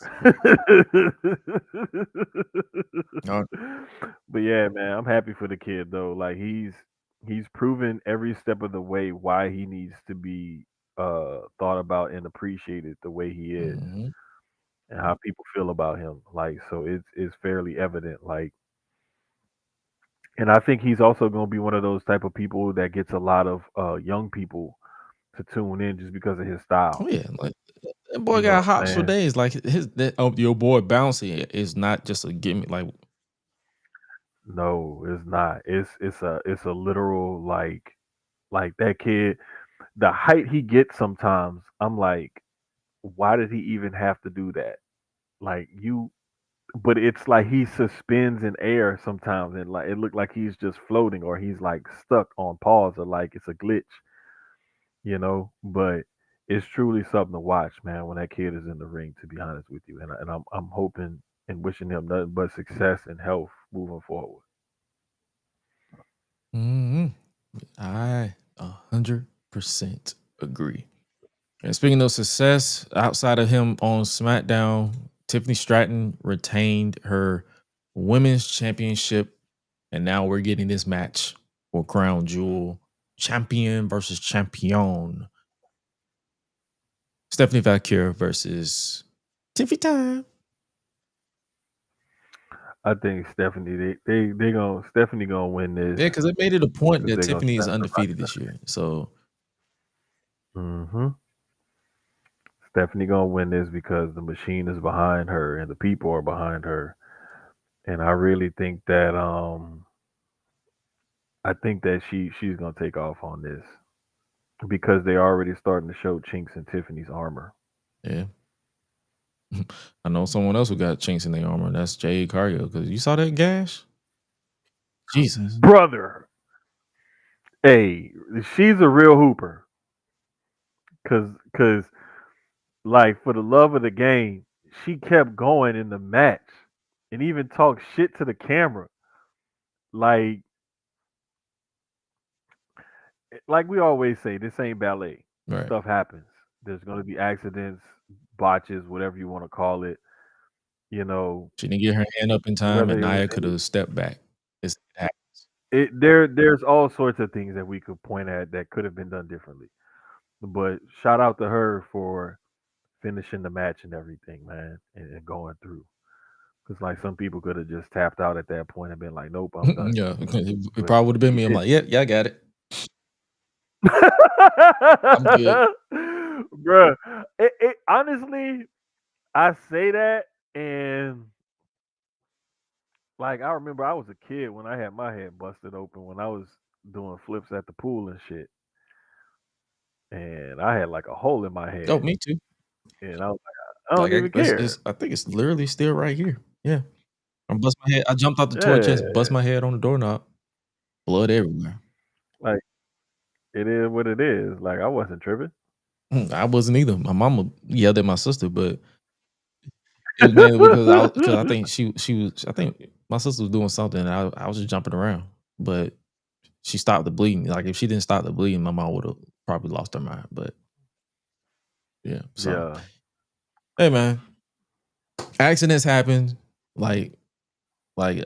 Oh, But yeah, man, I'm happy for the kid though. Like he's proven every step of the way why he needs to be thought about and appreciated the way he is mhm. and how people feel about him. Like so it's fairly evident. Like and I think he's also gonna be one of those type of people that gets a lot of young people to tune in just because of his Oh style. yeah, like that boy You know got what I'm hops for saying? days. Like your boy Bouncy is not just a gimmick. Like No, it's not. It's a literal like that kid. The height he gets sometimes, I'm like, why did he even have to do that? Like you, but it's like he suspends in air sometimes, and like it looked like he's just floating or he's like stuck on pause or like it's a glitch, But it's truly something to watch, man. When that kid is in the ring, to be honest with you, and I'm hoping and wishing him nothing but success and health moving forward. mhm. I 100% agree. And speaking of success, outside of him on SmackDown, Tiffany Stratton retained her women's championship, and now we're getting this match for Crown Jewel, champion versus champion. Stephanie Valkyrie versus Tiffy Time. I think Stephanie, they gonna Stephanie gonna win this Yeah, because it made it a point because that they're gonna Tiffany is snap the undefeated this year. So hmm Stephanie gonna win this because the machine is behind her and the people are behind her. And I think that she's gonna take off on this because they're already starting to show chinks in Tiffany's armor. yeah. I know someone else who got chinks in their armor, and that's Jade Cargill. Because you saw that gash? Jesus. Brother, hey, she's a real hooper. Cause like for the love of the game, she kept going in the match and even talked shit to the camera. Like like we always say, this ain't ballet. Right. Stuff happens. There's gonna be accidents, botches, whatever you want to call it. You know, She didn't get her hand up in time, and whether it was Nia could have stepped back. It happens. there's all sorts of things that we could point at that could have been done differently. But shout out to her for finishing the match and everything, man, and going through. Because like some people could have just tapped out at that point and been like, "Nope, I'm done." Yeah, it But probably would have been she me. I'm didn't. like, yeah, I got it. I'm good. Bruh, honestly, I say that, and like I remember I was a kid when I had my head busted open when I was doing flips at the pool and shit, and I had like a hole in my Oh, head, me too. and I was like, I Like, don't even care. I think it's literally still right here. Yeah. I bust my head. I jumped out the toy Yeah, chest, bust my head on the doorknob, blood everywhere. like it is what it is. Like I wasn't tripping. I wasn't either. My mama yelled at my sister, but it was mainly because I think she was I think my sister was doing something and I was just jumping around. But she stopped the bleeding. Like if she didn't stop the bleeding, my mom would have probably lost her mind. But yeah. So Yeah, hey man, accidents happen. Like like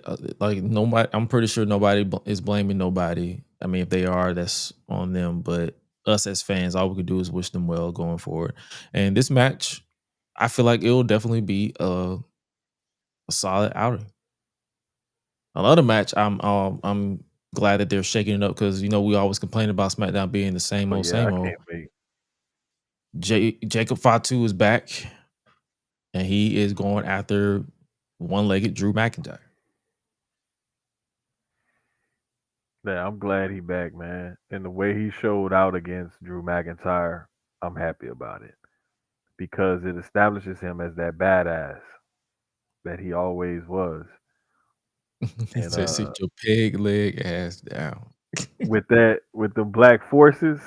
nobody. I'm pretty sure nobody is blaming nobody. I mean, if they are, that's on them. But us as fans, all we could do is wish them well going forward. And this match, I feel like it'll definitely be a solid outing. Another match, I'm glad that they're shaking it up because we always complain about SmackDown being the but yeah, same I old. can't wait. Jacob Fatu is back, and he is going after one-legged Drew McIntyre. Yeah, I'm glad he back, man. And the way he showed out against Drew McIntyre, I'm happy about it because it establishes him as that badass that he always was. He And said, "Sit your peg leg ass down." with the black forces,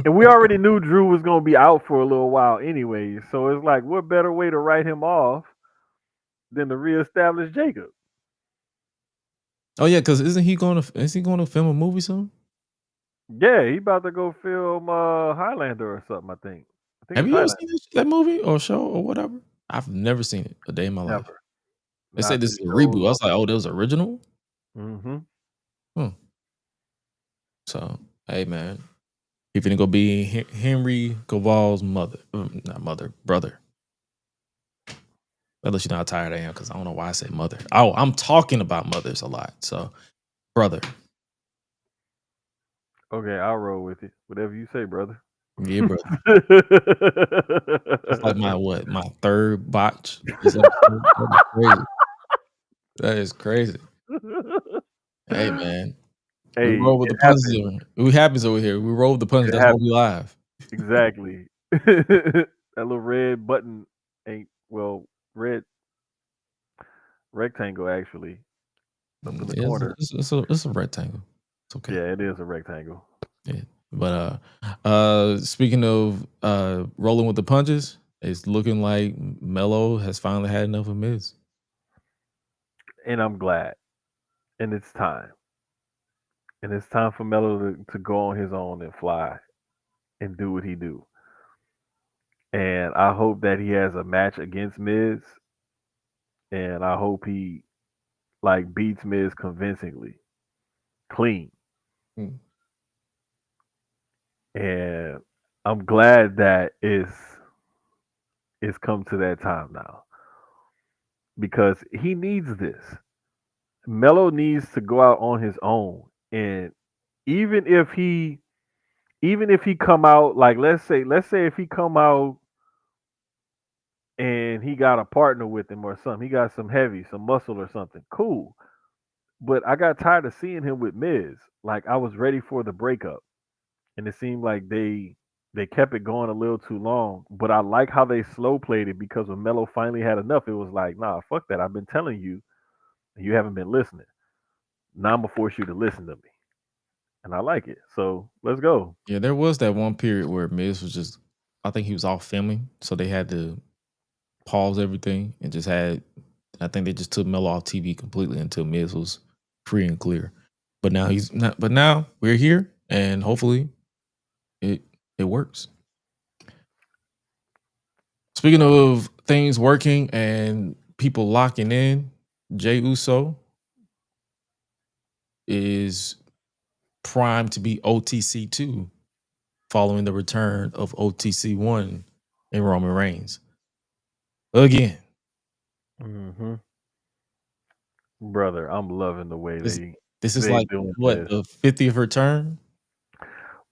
And we already knew Drew was gonna be out for a little while anyway. So it's like, what better way to write him off than to reestablish Jacob? Oh yeah, because is he going to film a movie soon? Yeah, he about to go film Highlander or something. I think Have it's you ever Highlander. seen that movie or show or whatever? I've never seen it a day in my life. Never. They said Not this the is a shows. reboot. I was like, oh, that was original. Mm-hmm. Hmm. So hey man, he finna go be Henry Cavill's mother, not mother, brother. That lets you know how tired I am because I don't know why I say mother. Oh, I'm talking about mothers a lot. So brother, Okay, I'll roll with it. Whatever you say, brother. yeah, brother. That's like my third botch this episode. That is crazy. That is crazy. Hey man, we Hey, roll with it the punches. happens. We happens over here. We roll with the punches. It That's why we happens. live. Exactly. That little red button ain't red rectangle actually up in the corner. It's a rectangle. It's okay. Yeah, it is a rectangle. Yeah. But speaking of rolling with the punches, it's looking like Melo has finally had enough of Miz. And I'm glad. And it's time. And it's time for Melo to go on his own and fly and do what he do. And I hope that he has a match against Miz. And I hope he like beats Miz convincingly, clean. Mm. And I'm glad that it's come to that time now because he needs this. Melo needs to go out on his own, and even if he even if he come out like let's say if he come out and he got a partner with him or something, he got some heavy, some muscle or something, cool. But I got tired of seeing him with Miz. Like I was ready for the breakup, and it seemed like they kept it going a little too long. But I like how they slow played it because when Melo finally had enough, it was like, nah, fuck that. I've been telling you, and you haven't been listening. Now I'm gonna force you to listen to me, and I like it. So let's go. Yeah, there was that one period where Miz was just, I think he was off filming, so they had to pause everything and just had. I think they just took Melo off TV completely until Miz was free and clear. But now he's not. But now we're here, and hopefully it works. Speaking of things working and people locking in, Jey Uso is primed to be OTC 2 following the return of OTC 1 and Roman Reigns. Again, Hmm. Brother, I'm loving the way this this is they like doing what this. the 50th return,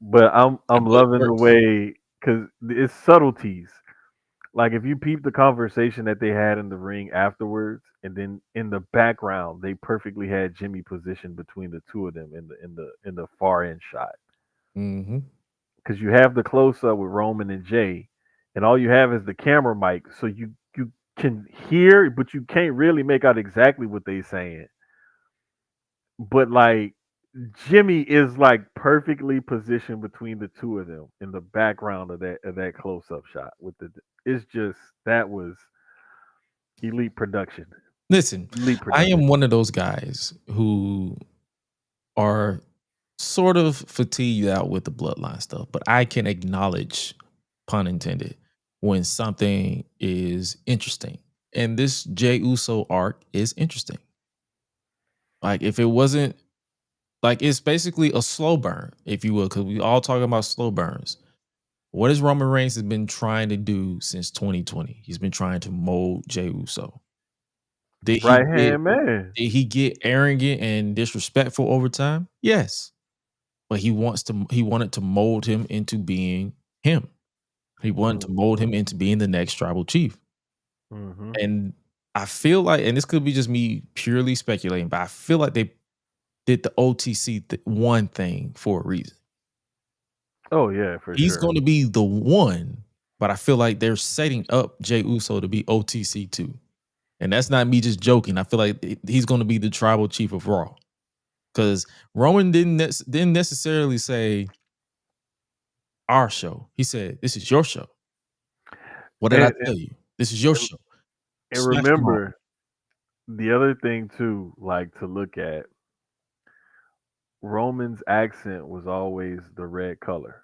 But I'm but it loving the works. way because it's subtleties. Like if you peep the conversation that they had in the ring afterwards, and then in the background they perfectly had Jimmy positioned between the two of them in the far end shot. Mm-hmm. Because you have the close up with Roman and Jay, and all you have is the camera mic, so you can hear, but you can't really make out exactly what they saying. But like Jimmy is like perfectly positioned between the two of them in the background of that close up shot with the. It's just that was elite production. Listen, Elite I production. am one of those guys who are sort of fatigued out with the bloodline stuff, but I can acknowledge, pun intended, when something is interesting. And this Jey Uso arc is interesting. Like if it wasn't like it's basically a slow burn, if you will, because we all talking about slow burns. What has Roman Reigns has been trying to do since 2020? He's been trying to mold Jey Uso. Did he Right get hand man. did he get arrogant and disrespectful over time? Yes. But he wanted to mold him into being him. He wanted to mold him into being the next tribal chief. Mm-hmm. And I feel like, and this could be just me purely speculating, but I feel like they did the OTC one thing for a reason. Oh yeah, for He's sure. going to be the one, but I feel like they're setting up Jey Uso to be OTC 2. And that's not me just joking. I feel like he's going to be the tribal chief of Raw. Because Roman didn't necessarily say, our show. He said, "This is your show. What did I And, tell you? This is your and, show. and Smash them all." remember the other thing too, like to look at, Roman's accent was always the red color.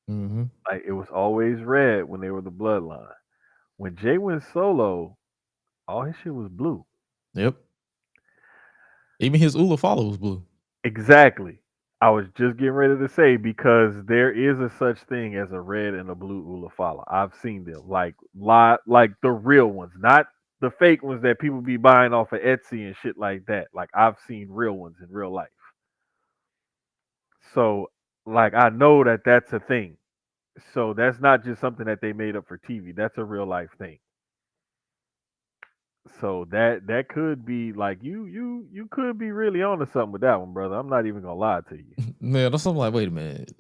Hmm. Like it was always red when they were the bloodline. When Jay went solo, all his shit was blue. Yep. Even his Ula follow was blue. Exactly. I was just getting ready to say because there is a such thing as a red and a blue Ulafala. I've seen them like the real ones, not the fake ones that people be buying off of Etsy and shit like that. Like I've seen real ones in real life. So like I know that that's a thing. So that's not just something that they made up for TV. That's a real life thing. So that could be like you could be really onto something with that one, brother. I'm not even gonna lie to you. Man, that's something like, wait a minute.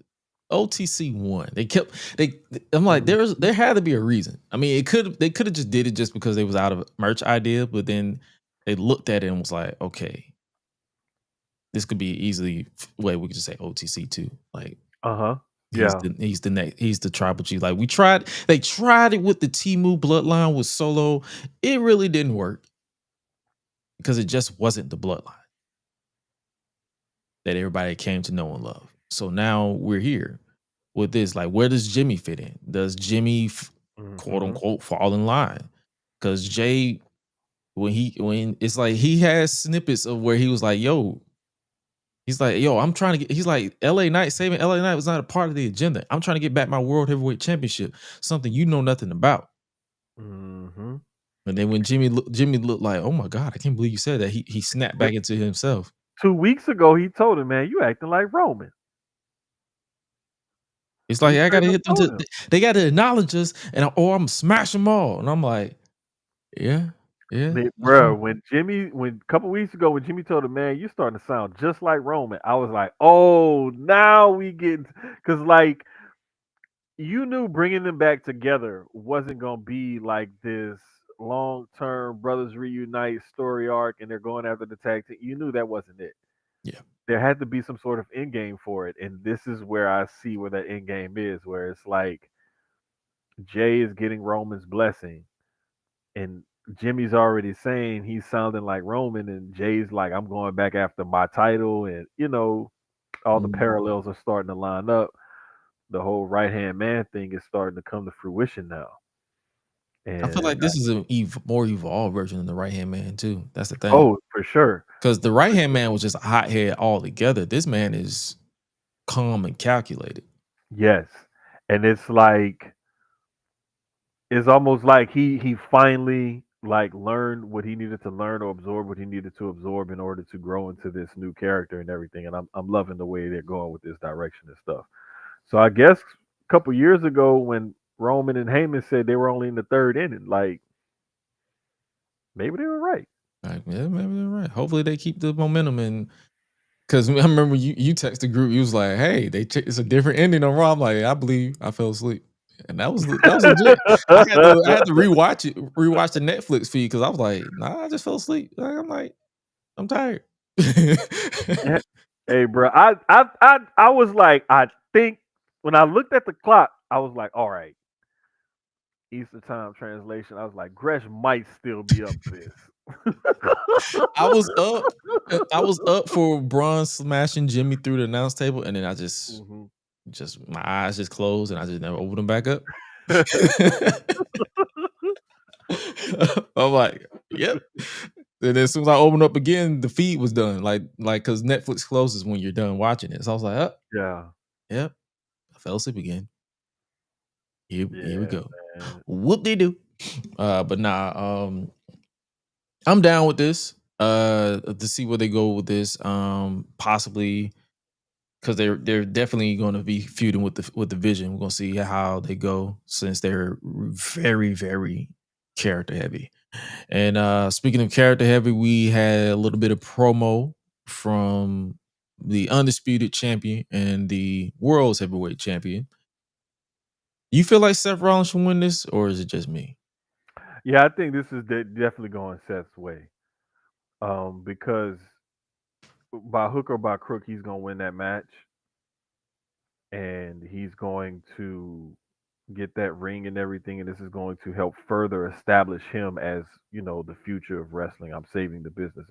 OTC won. They kept they. I'm like, Mhm. there had to be a reason. I mean, they could have just did it just because they was out of merch idea, but then they looked at it and was like, okay, this could be easily. Wait, we could just say OTC too. Like Uh-huh. Yeah. he's the next he's the tribal chief. Like they tried it with the Timu bloodline with Solo. It really didn't work because it just wasn't the bloodline that everybody came to know and love. So now we're here with this. Like, where does Jimmy fit in? Does Jimmy quote Mhm. unquote fall in line? Because Jay, when it's like he has snippets of where he was like, yo, he's like, yo, I'm trying to get, he's like, LA Knight, saving LA Knight was not a part of the agenda. I'm trying to get back my world heavyweight championship, something you know nothing about. Mhm. And then when Jimmy looked like, oh my God, I can't believe you said that. He snapped Yep. back into himself. 2 weeks ago, he told him, "Man, you acting like Roman." It's He like I straight gotta up hit them told to him. they gotta acknowledge us or I'm smash them all. And I'm like, yeah, yeah, that's Bro, fine. when a couple weeks ago when Jimmy told him, "Man, you starting to sound just like Roman," I was like, "Oh, now we get," because like you knew bringing them back together wasn't gonna be like this long term brothers reunite story arc, and they're going after the tag team. You knew that wasn't it. Yeah. There had to be some sort of end game for it, and this is where I see where that end game is, where it's like Jay is getting Roman's blessing, and Jimmy's already saying he's sounding like Roman, and Jay's like, I'm going back after my title, and all the Mhm. parallels are starting to line up. The whole right hand man thing is starting to come to fruition now, I feel and like this is a more evolved version than the right hand man too. That's the thing. oh, for sure, Because the right hand man was just a hothead altogether. This man is calm and calculated. yes, and it's almost like he finally like learned what he needed to learn or absorb what he needed to absorb in order to grow into this new character and everything. And I'm loving the way they're going with this direction and stuff. So I guess a couple years ago when Roman and Heyman said they were only in the third inning, like maybe they were right. Like, yeah, maybe they're right. Hopefully they keep the momentum and because I remember you text the group, you was like, hey, it's a different ending on Raw. I'm like, I believe I fell asleep. And that was legit. I had to rewatch the Netflix feed because I was like, nah, I just fell asleep. I'm like, I'm tired. Hey, bro, I was like, I think when I looked at the clock, I was like, all right, Eastern Time translation. I was like, Gresh might still be up for this. I was up. I was up for Braun smashing Jimmy through the announce table, and then I Mhm. just my eyes just closed, and I just never opened them back up. I'm like, yep. And then as soon as I opened up again, the feed was done. Like because Netflix closes when you're done watching it. So I was like, oh, Yeah, yep. I fell asleep again. Here we yeah, go. man. Whoop de do. But nah, I'm down with this. To see where they go with this. Possibly because they're definitely going to be feuding with the Vision. We're gonna see how they go since they're very very character heavy. And speaking of character heavy, we had a little bit of promo from the undisputed champion and the world's heavyweight champion. You feel like Seth Rollins should win this, or is it just me? Yeah, I think this is definitely going Seth's way. Because by hook or by crook, he's gonna win that match. and he's going to get that ring and everything, and this is going to help further establish him as the future of wrestling. I'm saving the business.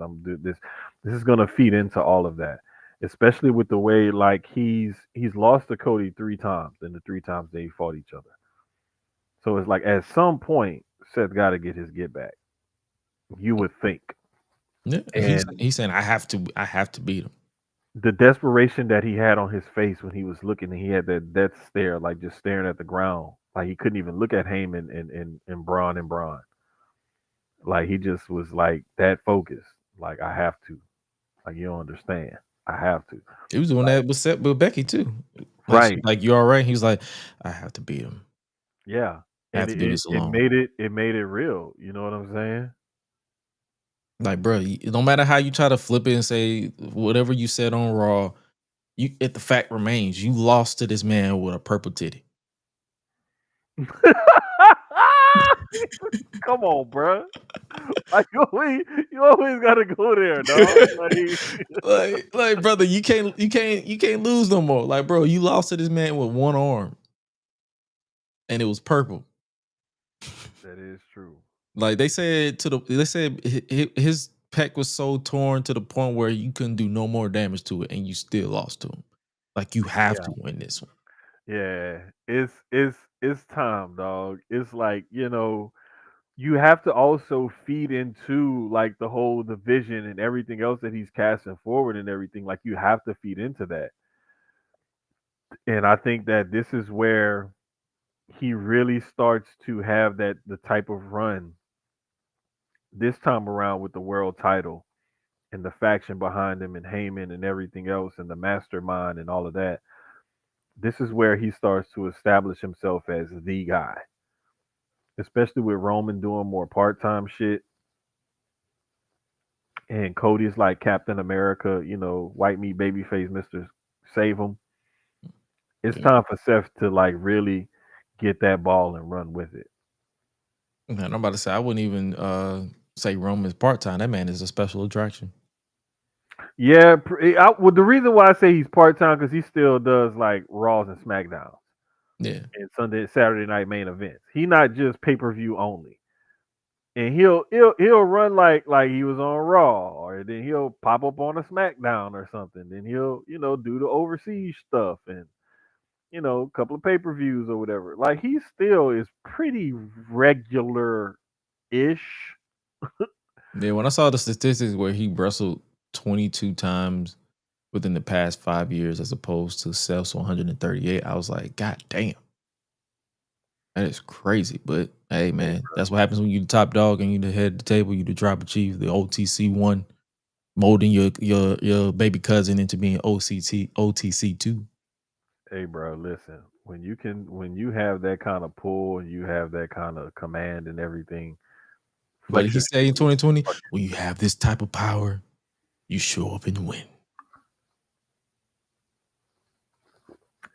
This is going to feed into all of that, especially with the way like he's lost to Cody 3 times, and the 3 times they fought each other. So it's like at some point Seth got to get his get back. You would think. Yeah, and And he's saying I have to beat him. the desperation that he had on his face when he was looking, and he had that death stare, like just staring at the ground, like he couldn't even look at Heyman and Braun and Braun. Like he just was like that focused. Like I have to. Like you don't understand. I have to. He was doing that with Becky too. Like Right. you all right? He was like, I have to beat him. Yeah. I And have to do this it alone. made it real. You know what I'm saying? Like, bro, no matter how you try to flip it and say whatever you said on Raw, the fact remains you lost to this man with a purple titty. Come on, bruh. Like you always gotta go there, dog. like, brother, you can't lose no more. Like, bro, you lost to this man with one arm, and it was purple. That is true. Like they said his pec was so torn to the point where you couldn't do no more damage to it, and you still lost to him. Like you have Yeah. to win this one. Yeah. It's time, dog. It's like, you have to also feed into like the vision and everything else that he's casting forward and everything. Like you have to feed into that. And I think that this is where he really starts to have the type of run this time around with the world title and the faction behind him and Heyman and everything else and the mastermind and all of that. This is where he starts to establish himself as the guy, especially with Roman doing more part-time shit and Cody's like Captain America, white meat babyface Mister Save him. It's Yeah. time for Seth to like really get that ball and run with it. Man, I'm about to say I wouldn't even say Roman's part time. That man is a special attraction. Yeah, well, the reason why I say he's part-time because he still does like Raws and SmackDowns Yeah. and Saturday night main events. He not just pay-per-view only. And he'll run like he was on Raw, or then he'll pop up on a SmackDown or something. Then he'll do the overseas stuff and a couple of pay-per-views or whatever. Like he still is pretty regular ish. Yeah. When I saw the statistics where he wrestled 22 times within the past 5 years as opposed to Seth's 138, I was like, God damn. That is crazy. But hey, man, that's what happens when you the top dog and you the head of the table, you the tribal chief, the OTC one, molding your baby cousin into being OTC two. Hey, bro, listen. When you have that kind of pull and you have that kind of command and everything, What did flex he your say in shit. 2020? When you have this type of power, you show up and win.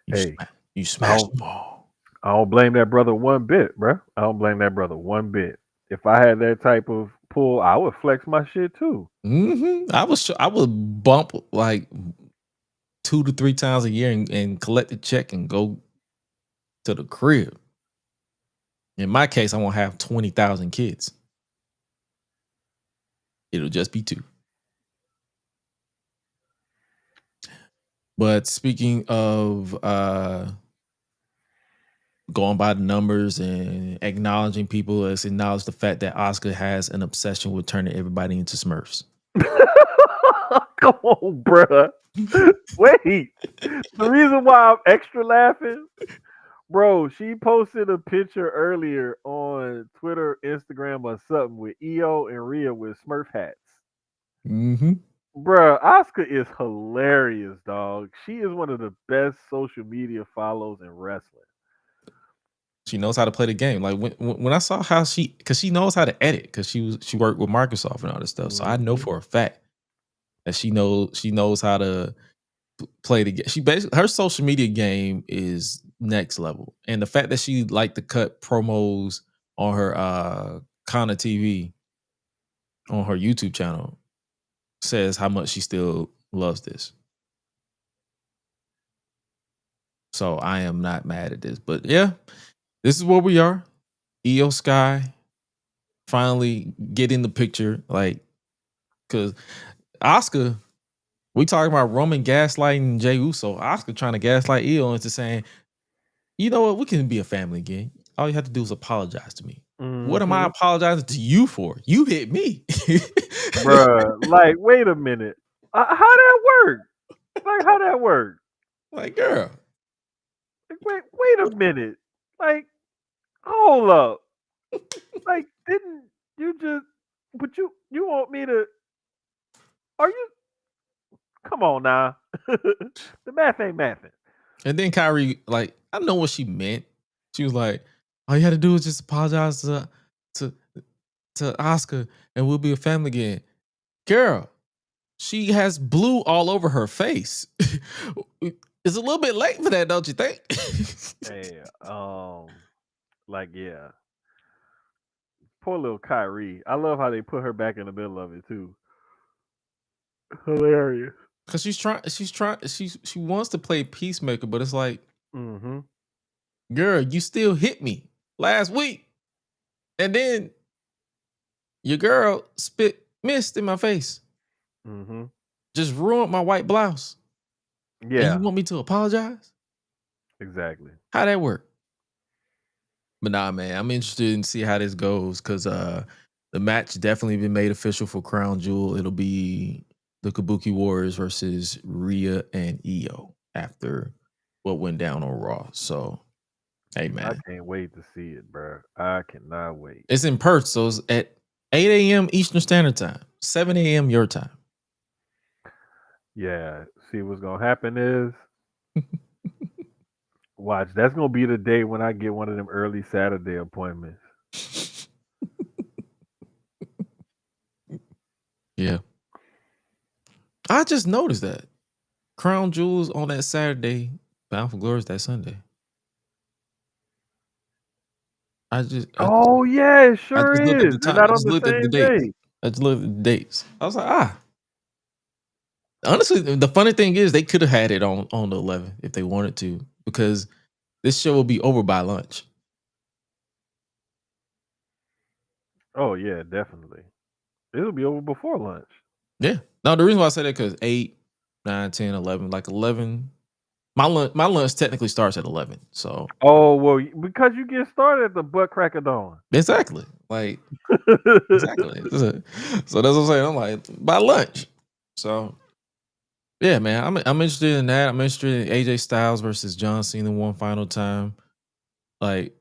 You Hey, you I smash don't, them all. I don't blame that brother one bit, bro. I don't blame that brother one bit. If I had that type of pull, I would flex my shit too. I would bump like 2 to 3 times a year and collect the check and go to the crib. In my case, I won't have 20,000 kids. It'll just be 2. But speaking of going by the numbers and acknowledging people, let's acknowledge the fact that Oscar has an obsession with turning everybody into Smurfs. Come on, bruh. Wait. The reason why I'm extra laughing, bro, she posted a picture earlier on Twitter, Instagram, or something with EO and Rhea with Smurf hats. Mm-hmm. Bruh, Oscar is hilarious, dog. She is one of the best social media follows in wrestling. She knows how to play the game. Like when I saw how because she knows how to edit because she worked with Microsoft and all this stuff. So I know Mhm. for a fact that she knows how to play the game. She basically her social media game is next level, and the fact that she liked to cut promos on her Kana TV on her YouTube channel says how much she still loves this. So I am not mad at this. But yeah, this is where we are. Io Sky finally get in the picture. Like, because Oscar, we talking about Roman gaslighting Jey Uso. Oscar trying to gaslight Io into saying, you know what, we can be a family again. All you have to do is apologize to me. What am I apologizing to you for? You hit me. Bruh, like, wait a minute. How that work? Like, how that work? Like, girl. Like, wait a minute. Like, hold up. Like, didn't you just? But you want me to? Are you? Come on now. The math ain't mathing. And then Kyrie, like, I know what she meant. She was like, all you had to do is just apologize to to Oscar and we'll be a family again. Girl, she has blue all over her face. It's a little bit late for that, don't you think? Hey, like, yeah. Poor little Kyrie. I love how they put her back in the middle of it too. Hilarious. Cause she wants to play peacemaker, but it's like, Mm-hmm. girl, you still hit me last week. And then your girl spit mist in my face. Mm-hmm. Just ruined my white blouse. And you Yeah, want me to apologize? exactly. How that work? But nah, man, I'm interested in see how this goes because the match definitely been made official for Crown Jewel. It'll be the Kabuki Warriors versus Rhea and Io after what went down on Raw. So, hey, I man, can't wait to see it, bro. I cannot wait. it's in Perth, so it's at 8 a.m. Eastern Standard Time, 7 a.m. your time. Yeah. See what's gonna happen is watch. That's gonna be the day when I get one of them early Saturday appointments. Yeah, I just noticed that Crown Jewels on that Saturday, Bound for Glory is that Sunday. I just, I Oh yeah, it I sure just looked at is. the They're time. not I on just the looked at the same dates. day. I just looked at the dates. I was like, honestly, the funny thing is they could have had it on the 11th if they wanted to, because this show will be over by lunch. Oh yeah, definitely. It'll be over before lunch. Yeah. Now the reason why I say that because 8, 9, 10, 11, like 11. My lunch technically starts at 11. So Oh well, because you get started at the butt crack of dawn. exactly. Like exactly. So that's what I'm saying. I'm like, by lunch. So yeah, man, I'm interested in that. I'm interested in AJ Styles versus John Cena one final time. Like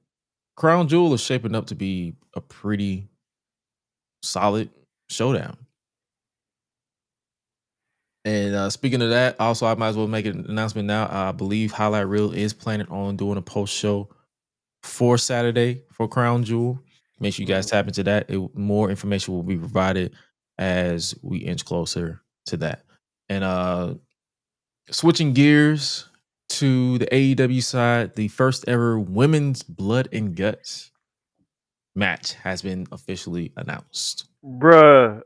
Crown Jewel is shaping up to be a pretty solid showdown. And speaking of that, also I might as well make an announcement now. I believe Hi-Lite Real is planning on doing a post show for Saturday for Crown Jewel. Make sure you guys tap into that. More information will be provided as we inch closer to that. And switching gears to the AEW side, the first ever women's blood and guts match has been officially announced. Bruh,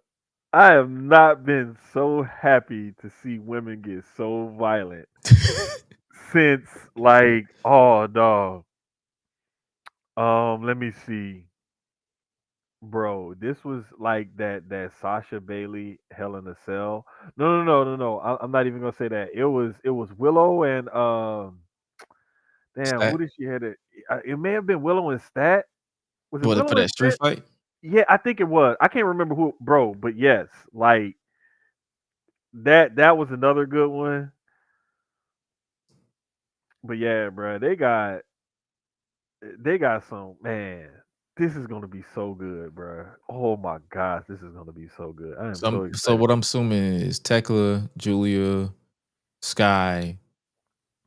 I have not been so happy to see women get so violent since like oh dog. Let me see. Bro, this was like that Sasha Bailey Hell in a Cell. No. I'm not even gonna say that. It was Willow and damn, who Stat? did she had it? It may have been Willow and Stat. Was it For Willow and that street Stat? fight? Yeah, I think it was. I can't remember who, bro, but yes, like that was another good one. But yeah, bro, they got some man. This is gonna be so good, bro. Oh my gosh, this is gonna be so good. I am so So excited. what I'm assuming is Tekla, Julia, Sky,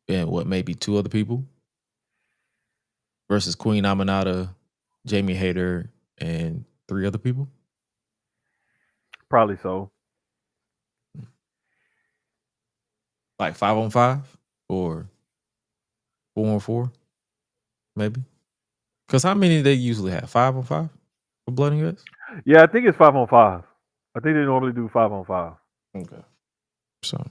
and what maybe two other people versus Queen Aminata, Jamie Hayter, and three other people. Probably so. Like 5-on-5 or 4-on-4, maybe. Because how many they usually have? 5-on-5 for Blood and Guts? Yeah, I think it's 5-on-5. I think they normally do 5-on-5. Okay. So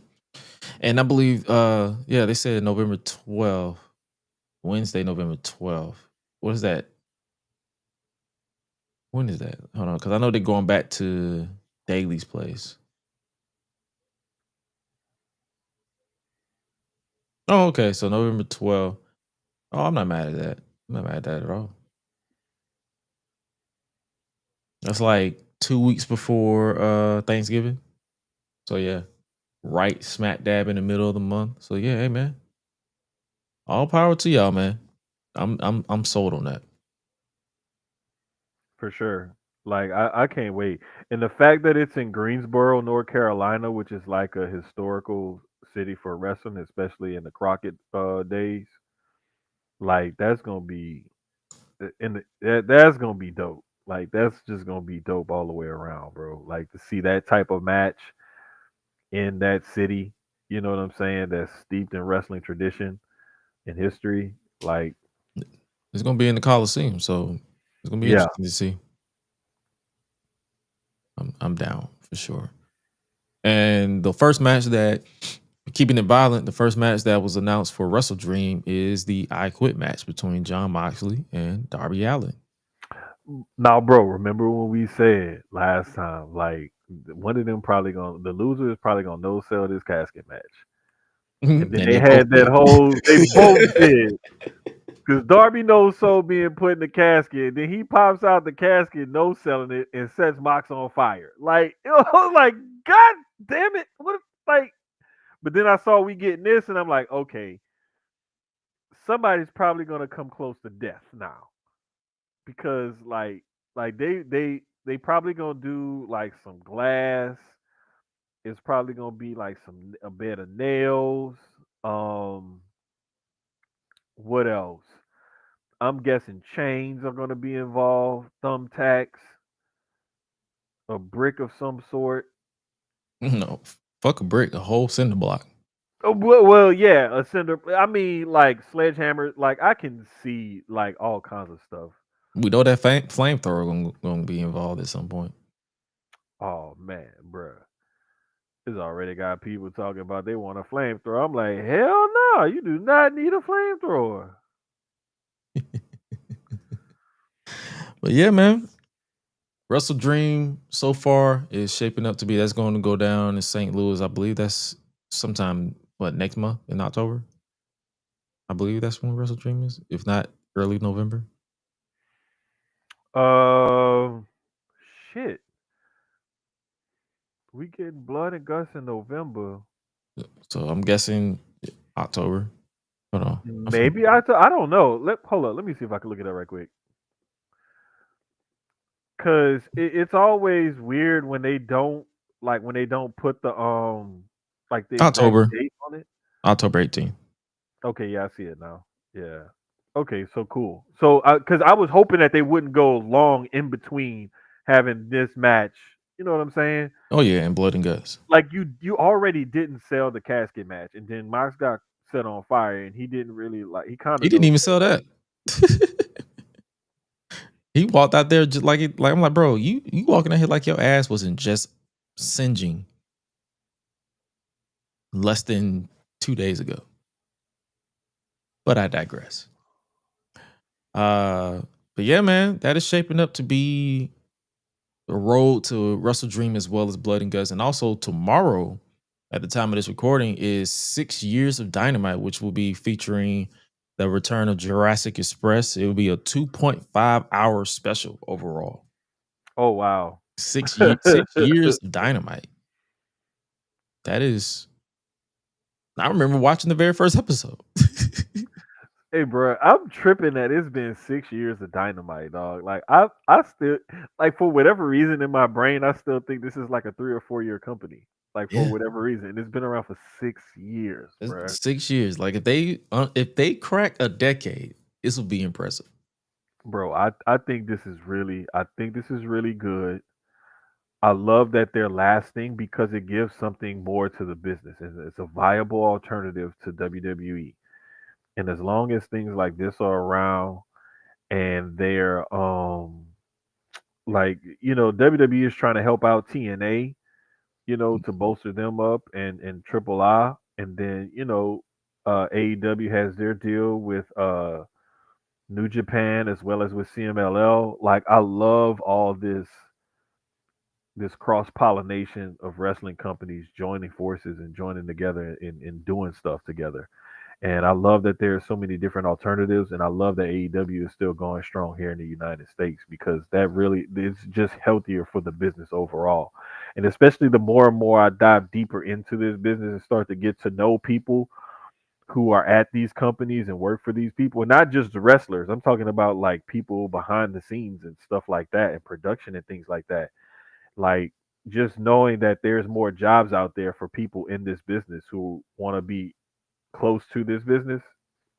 And I believe, yeah, they said November 12th, Wednesday, November 12th. What is that? When is that? Hold on, because I know they're going back to Daly's place. Oh, okay. So November 12th. Oh, I'm not mad at that. I'm not mad at that at all. That's like 2 weeks before Thanksgiving. So yeah, right smack dab in the middle of the month. So yeah, hey man, all power to y'all, man. I'm sold on that. For sure. Like I can't wait. And the fact that it's in Greensboro, North Carolina, which is like a historical city for wrestling, especially in the Crockett days, like that's gonna be that's gonna be dope. Like that's just gonna be dope all the way around, bro. Like to see that type of match in that city, you know what I'm saying? That's steeped in wrestling tradition and history. Like, It's gonna be in the Coliseum, so it's gonna be yeah, interesting to see. I'm down for sure. And the first match that keeping it violent, the first match that was announced for Wrestle Dream is the I Quit match between John Moxley and Darby Allin. now, bro, remember when we said last time, like one of them probably gonna the loser is probably gonna no sell this casket match, and And then they they both had that did. whole they both did because Darby no soul being put in the casket, then he pops out the casket, no selling it, and sets Mox on fire. Like it was like, God damn it, what like? But then I saw we getting this, and I'm like, okay, somebody's probably gonna come close to death now because like they probably gonna do like some glass. It's probably gonna be like some a bed of nails. Um, what else? I'm guessing chains are gonna be involved, thumbtacks, a brick of some sort. No, fuck a brick, a whole cinder block. Oh, well, yeah, a cinder. I mean, like sledgehammer. Like I can see like all kinds of stuff. We know that flamethrower gonna be involved at some point. Oh man, bruh. It's already got people talking about they want a flamethrower. I'm like, hell no, you do not need a flamethrower. But yeah, man, Wrestle Dream so far is shaping up to be that's going to go down in St. Louis. I believe that's sometime next month in October. I believe that's when Wrestle Dream is, if not early November. Um, shit. We getting blood and guts in November. So I'm guessing October. Hold on. Maybe I don't know. Hold up. Let me see if I can look it up right quick. Cause it's always weird when they don't when they don't put the like the exact October. date on it. October 18th. Okay, yeah, I see it now. Yeah. Okay, so cool. So, because I was hoping that they wouldn't go long in between having this match. You know what I'm saying? Oh yeah, and Blood and Guts. Like you already didn't sell the casket match, and then Mox got set on fire, and he didn't really like. He kind He of didn't knows. even sell that. He walked out there just like I'm like, bro, you walking out here like your ass wasn't just singeing less than 2 days ago. But I digress. Uh, but yeah, man, that is shaping up to be the road to Wrestle Dream as well as Blood and Guts. And also tomorrow, at the time of this recording, is 6 years of Dynamite, which will be featuring the return of Jurassic Express. It will be a 2.5 hour special overall. Oh wow. 6 years of Dynamite. That is, I remember watching the very first episode. Hey, bro, I'm tripping that it's been 6 years of Dynamite, dog. Like I still like for whatever reason in my brain, I still think this is like a 3 or 4 year company. Like for Yeah, whatever reason, it's been around for 6 years, bro. it's 6 years. Like if they crack a decade, this will be impressive. Bro, I think this is really I think this is really good. I love that they're lasting because it gives something more to the business. It's a viable alternative to WWE. And as long as things like this are around and they're WWE is trying to help out TNA, to bolster them up and Triple I and then AEW has their deal with New Japan as well as with CMLL. Like I love all this cross pollination of wrestling companies joining forces and joining together and doing stuff together. And I love that there's so many different alternatives, and I love that AEW is still going strong here in the United States because that really is just healthier for the business overall. And especially the more and more I dive deeper into this business and start to get to know people who are at these companies and work for these people, and not just the wrestlers. I'm talking about like people behind the scenes and stuff like that, and production and things like that. Like just knowing that there's more jobs out there for people in this business who want to be close to this business,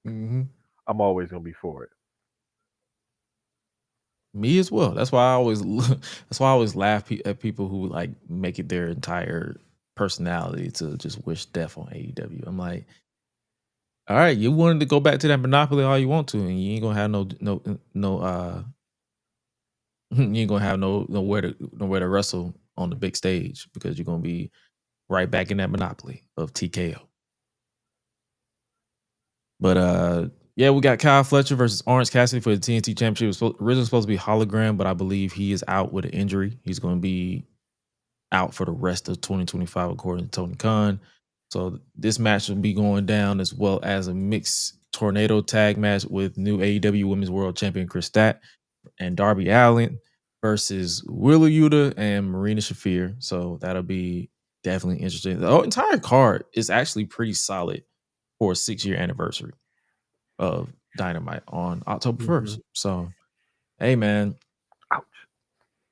Hmm. I'm always gonna be for it. Me as well. That's why I always that's why I always laugh at people who like make it their entire personality to just wish death on AEW. I'm like, all right, you wanted to go back to that monopoly all you want to, and you ain't gonna have no you ain't gonna have nowhere to wrestle on the big stage because you're gonna be right back in that monopoly of TKO. But yeah, we got Kyle Fletcher versus Orange Cassidy for the TNT Championship. It was originally supposed to be hologram, but I believe he is out with an injury. He's going to be out for the rest of 2025, according to Tony Khan. So this match will be going down as well as a mixed tornado tag match with new AEW Women's World Champion Chris Stat and Darby Allin versus Willa Yuta and Marina Shafir. So that'll be definitely interesting. The entire card is actually pretty solid for a 6-year anniversary of Dynamite on October Hmm. 1st. So, hey man, Ouch.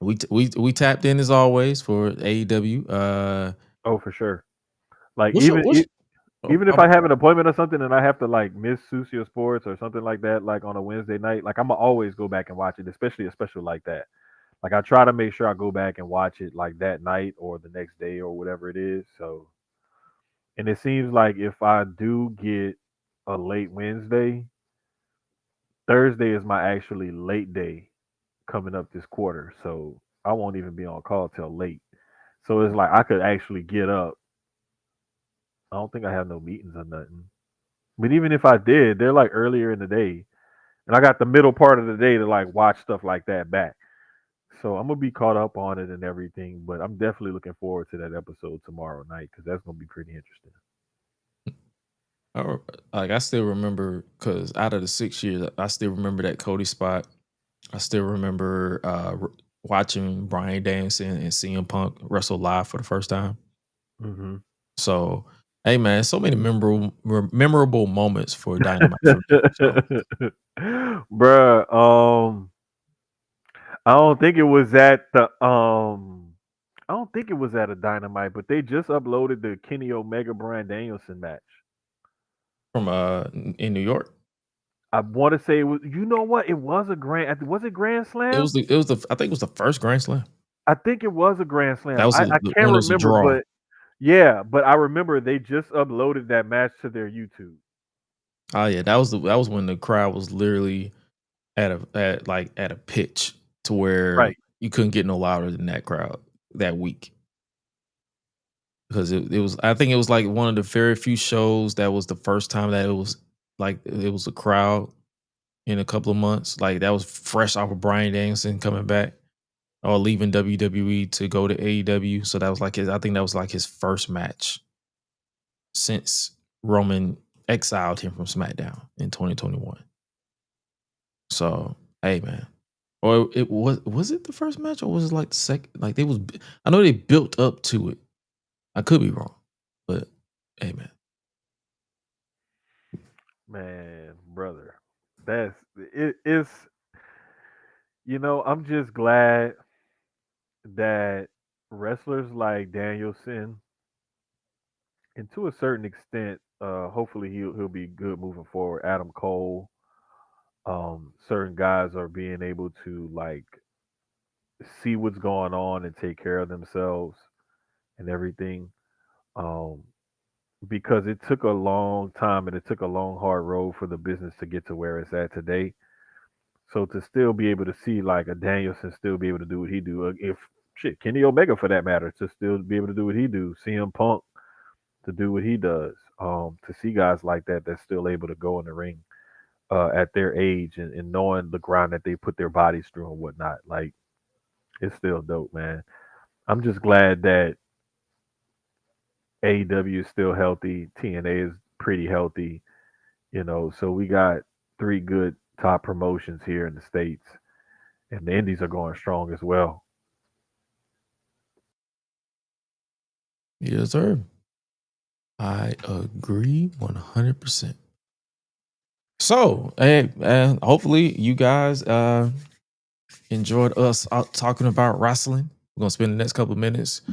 we tapped in as always for AEW. Oh, for sure. Like What's your what's even if I have an appointment or something and I have to like miss Susio Sports or something like that, like on a Wednesday night, like I'm gonna always go back and watch it, especially a special like that. Like I try to make sure I go back and watch it like that night or the next day or whatever it is. So, and it seems like if I do get a late Wednesday, Thursday is my actually late day coming up this quarter. So I won't even be on call till late. So it's like I could actually get up. I don't think I have no meetings or nothing. But even if I did, they're like earlier in the day. And I got the middle part of the day to like watch stuff like that back. So I'm gonna be caught up on it and everything, but I'm definitely looking forward to that episode tomorrow night because that's gonna be pretty interesting. like I still remember because out of the 6 years, I still remember that Cody spot. I still remember watching Bryan Danielson and CM Punk wrestle live for the first time. Hmm. So, hey man, so many memorable moments for Dynamite for me. So, Bruh, I don't think it was at the I don't think it was at a Dynamite, but they just uploaded the Kenny Omega Bryan Danielson match. from in New York, I want to say it was. You know what? It was a grand. Was it Grand Slam? it was the I think it was the first Grand Slam. I think it was a Grand That Slam. was I the can't one that was a remember, draw. but yeah, but I remember they just uploaded that match to their YouTube. Oh yeah, that was when the crowd was literally at a pitch to where Right. you couldn't get no louder than that crowd that week because it was I think it was like one of the very few shows that was the first time that it was like it was a crowd in a couple of months. Like that was fresh off of Bryan Danielson coming back or leaving WWE to go to AEW. So that was like his I think that was like his first match since Roman exiled him from SmackDown in 2021. So, hey man. Or it was it the first match or was it like the second? Like they was I know they built up to it. I could be wrong. But hey man. Man, brother, that's it. It's I'm just glad that wrestlers like Danielson, and to a certain extent, hopefully he'll be good moving forward. Adam Cole, certain guys are being able to like see what's going on and take care of themselves and everything. Um, because it took a long time and it took a long, hard road for the business to get to where it's at today. So to still be able to see like a Danielson still be able to do what he do, if Kenny Omega for that matter to still be able to do what he do, CM Punk to do what he does. To see guys like that that's still able to go in the ring at their age and knowing the grind that they put their bodies through and whatnot. Like it's still dope, man. I'm just glad that AEW is still healthy. TNA is pretty healthy, So we got three good top promotions here in the states, and the indies are going strong as well. Yes, sir. I agree 100%. So, hey, hopefully you guys enjoyed us out talking about wrestling. We're gonna spend the next couple of minutes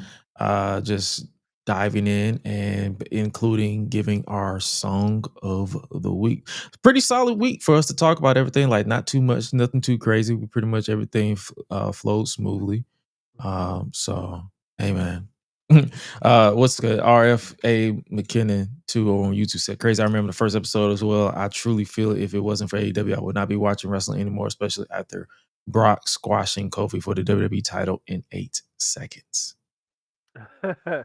just diving in and including giving our song of the week. It's a pretty solid week for us to talk about everything. Like not too much, nothing too crazy. We pretty much everything flowed smoothly. So hey man. What's good? RFA McKinnon 2 on YouTube said crazy. I remember the first episode as well. I truly feel if it wasn't for AEW, I would not be watching wrestling anymore, especially after Brock squashing Kofi for the WWE title in 8 seconds.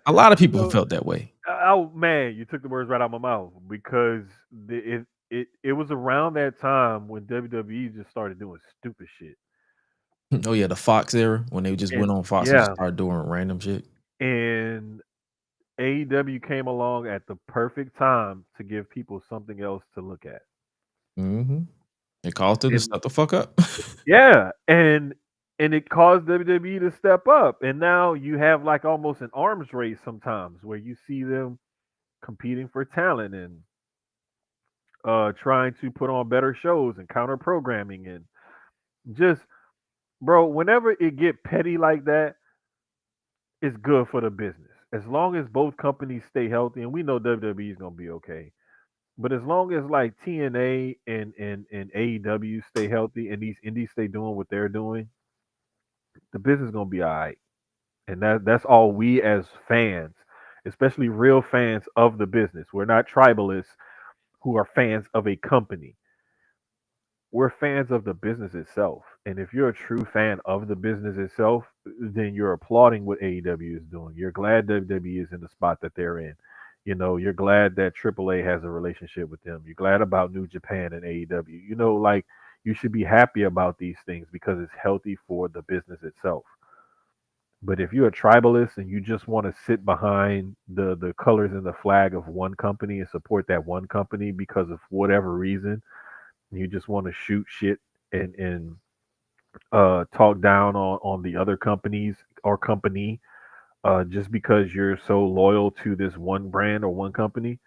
A lot of you people know, felt that way. oh man, you took the words right out of my mouth because it was around that time when WWE just started doing stupid shit. Oh yeah, the Fox era when they just went And on Fox and just yeah, started doing random shit. and AEW came along at the perfect time to give people something else to look at. Mm-hmm. They called them to And shut the fuck up. yeah, and it caused WWE to step up. And now you have like almost an arms race sometimes where you see them competing for talent and trying to put on better shows and counter programming and just bro, whenever it get petty like that, it's good for the business. As long as both companies stay healthy, and we know WWE is gonna be okay. But as long as like TNA and AEW stay healthy and these indies stay doing what they're doing, the business is gonna be all right. And that's all we as fans, especially real fans of the business. We're not tribalists who are fans of a company. We're fans of the business itself. And if you're a true fan of the business itself, then you're applauding what AEW is doing. You're glad WWE is in the spot that they're in. You're glad that AAA has a relationship with them. You're glad about New Japan and AEW. Like you should be happy about these things because it's healthy for the business itself. But if you're a tribalist and you just want to sit behind the colors and the flag of one company and support that one company because of whatever reason, you just want to shoot shit and talk down on the other companies or company just because you're so loyal to this one brand or one company.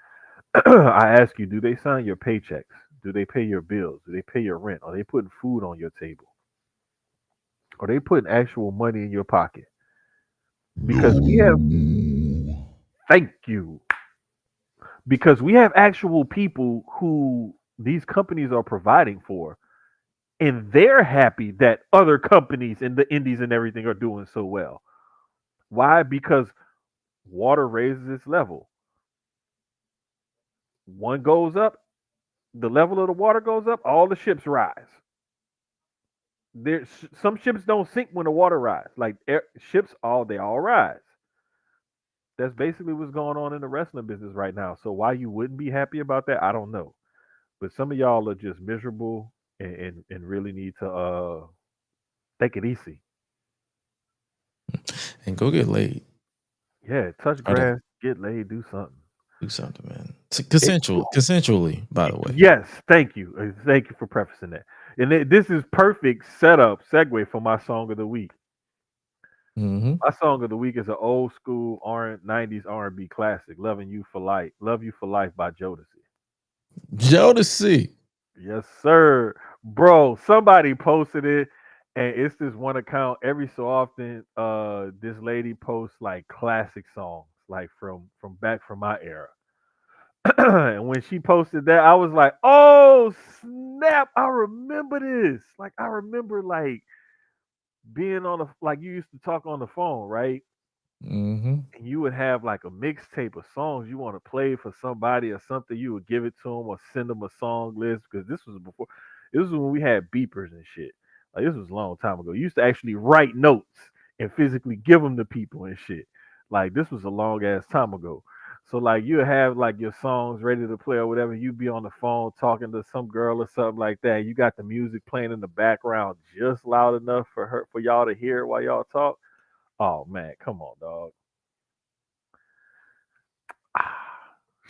I ask you, do they sign your paychecks? Do they pay your bills? Do they pay your rent? Are they putting food on your table? Are they putting actual money in your pocket? Because we have, thank you, because we have actual people who these companies are providing for, and they're happy that other companies and the indies and everything are doing so well. Why? Because water raises its level. One goes up, the level of the water goes up, all the ships rise. There's some ships don't sink when the water rise. Like ships, they all rise. That's basically what's going on in the wrestling business right now. So why you wouldn't be happy about that, I don't know. But some of y'all are just miserable and really need to take it easy. And go get laid. Yeah, touch Try to grass, get laid, do something. do something, man. It, Consensually, by the way. yes, thank you. Thank you for prefacing that. And this is perfect setup segue for my song of the week. Mm-hmm. My song of the week is an old school 90s R&B classic, "Loving You for Life." "Love You for Life" by Jodeci. Jodeci. Yes, sir. Bro, somebody posted it and it's this one account every so often this lady posts like classic songs like from back from my era. And when she posted that, I was like, "Oh, snap. I remember this." Like I remember like being on the like you used to talk on the phone, right? Mm-hmm. And you would have like a mixtape of songs you want to play for somebody or something, you would give it to them or send them a song list because this was when we had beepers and shit. Like this was a long time ago. You used to actually write notes and physically give them to people and shit. Like this was a long ass time ago. So like you have like your songs ready to play or whatever. You be on the phone talking to some girl or something like that. You got the music playing in the background just loud enough for y'all to hear it while y'all talk. Oh man, come on, dog.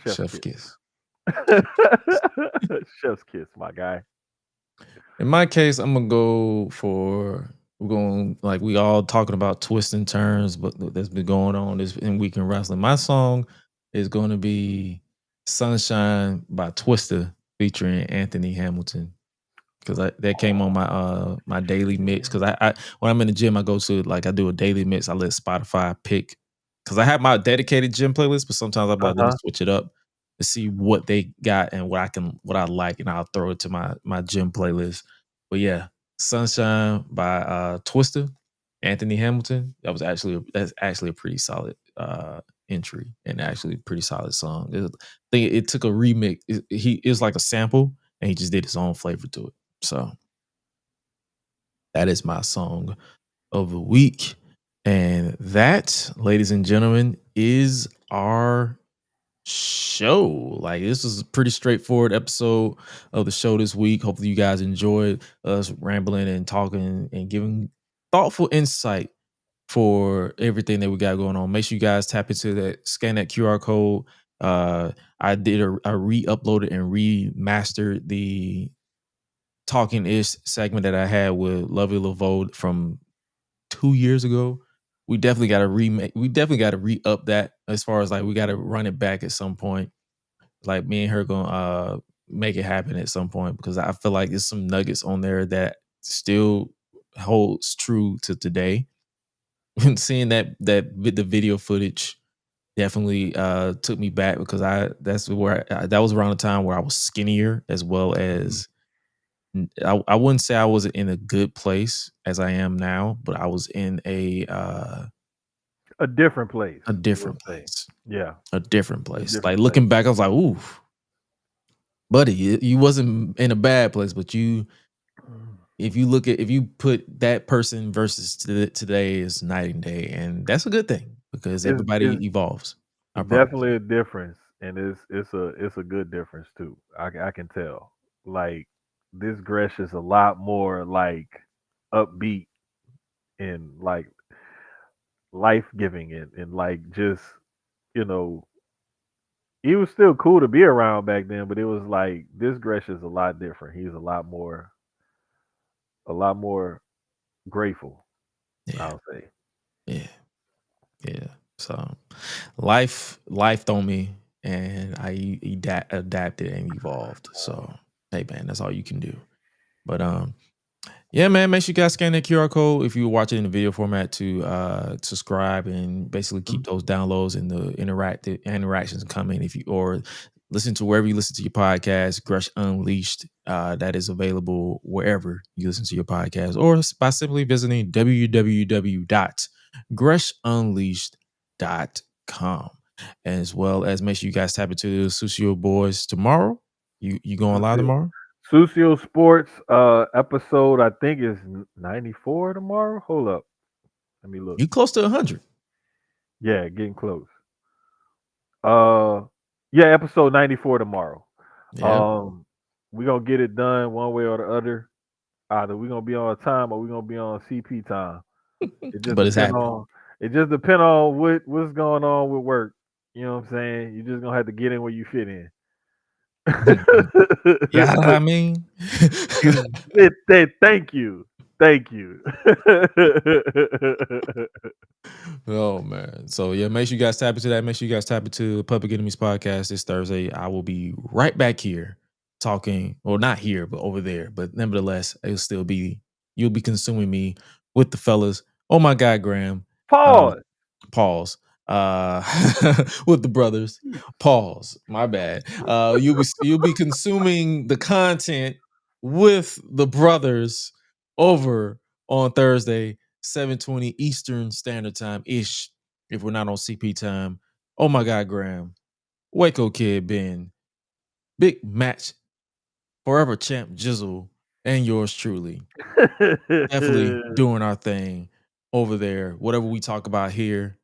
Chef's Chef kiss. kiss. Chef's kiss, my guy. In my case, I'm gonna go for we're going like we all talking about twists and turns, but that's been going on this in weekend wrestling. My song is going to be "Sunshine" by Twista featuring Anthony Hamilton because that came on my daily mix. Because I when I'm in the gym, I go to like I do a daily mix. I let Spotify pick because I have my dedicated gym playlist, but sometimes I'm Uh like, let me huh. switch it up to see what they got and what I like, and I'll throw it to my gym playlist. But yeah, "Sunshine" by Twista, Anthony Hamilton. That's actually a pretty solid entry and actually a pretty solid song. I think it took a remix. It's like a sample, and he just did his own flavor to it. So that is my song of the week. And that, ladies and gentlemen, is our show. Like this is a pretty straightforward episode of the show this week. Hopefully you guys enjoyed us rambling and talking and giving thoughtful insight for everything that we got going on. Make sure you guys tap into that, scan that QR code. I re-uploaded and remastered the talking ish segment that I had with Lovey Laveau from 2 years ago. We definitely got to remake. We definitely got to re-up that as far as like we got to run it back at some point. Like me and her gonna make it happen at some point because I feel like there's some nuggets on there that still holds true to today. And seeing the video footage definitely took me back because that was around the time where I was skinnier as well as I wouldn't say I was in a good place as I am now, but I was in A different place, a we'll different say. place. Yeah, A different a place. Like different place. looking back, I was like, ooh, buddy, you wasn't in a bad place, but if you put that person versus today is night and day, and that's a good thing because It's everybody evolves. I promise. definitely a difference, and it's a good difference too. I can tell. Like this Gresh is a lot more like upbeat and like life giving and like just you know he was still cool to be around back then, but it was like this Gresh is a lot different. He's a lot more grateful. Yeah, I'll say. yeah, yeah. So life on me, and I adapted and evolved. So hey, man, that's all you can do. But yeah, man, make sure you guys scan that QR code if you watch it in the video format to subscribe and basically keep those downloads and the interactions coming. If you or listen to wherever you listen to your podcast, Gresh Unleashed, that is available wherever you listen to your podcast, or by simply visiting www.gressunleashed.com. As well as make sure you guys tap into the Susio Boys tomorrow. You going live Susio, tomorrow? Susio Sports episode I think is 94 tomorrow. Hold up, let me look. You close to 100. Yeah, getting close. Uh, yeah, episode 94 tomorrow. Yeah. Um, we gonna get it done one way or the other. Either we gonna be on time or we gonna be on CP time. It just But it's depend happening. on it just depend on what's going on with work. You know what I'm saying? You just gonna have to get in where you fit in. Yeah, I mean. Thank you. Thank you. Oh man. So yeah, make sure you guys tap into that. Make sure you guys tap into Public Enemies podcast this Thursday. I will be right back here talking, or not here, but over there. But nevertheless, you'll be consuming me with the fellas. Oh my God, Graham. Uh Pause. Pause. Uh with the brothers. Pause. My bad. You'll be consuming the content with the brothers over on Thursday, 7:20 Eastern Standard Time ish. If we're not on CP time. Oh my God, Graham. Waco Kid Ben. Big match. Forever champ Jizzle. And yours truly. Definitely doing our thing over there. Whatever we talk about here,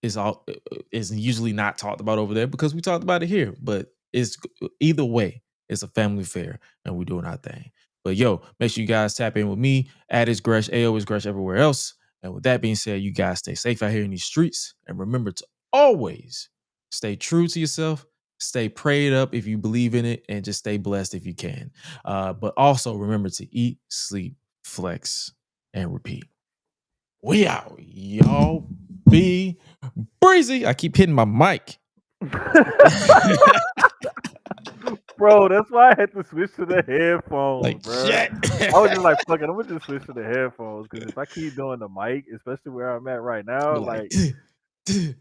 is usually not talked about over there because we talked about it here. But it's either way, it's a family affair, and we're doing our thing. But yo, make sure you guys tap in with me. At is Gresh, AO is Gresh everywhere else. And with that being said, you guys stay safe out here in these streets, and remember to always stay true to yourself. Stay prayed up if you believe in it, and just stay blessed if you can. But also remember to eat, sleep, flex, and repeat. We out, y'all. Be breezy. I keep hitting my mic. Bro, that's why I had to switch to the headphones, Like bro. shit. I was just like, fuck it, I'm gonna just switch to the headphones because if I keep doing the mic, especially where I'm at right now, You're like like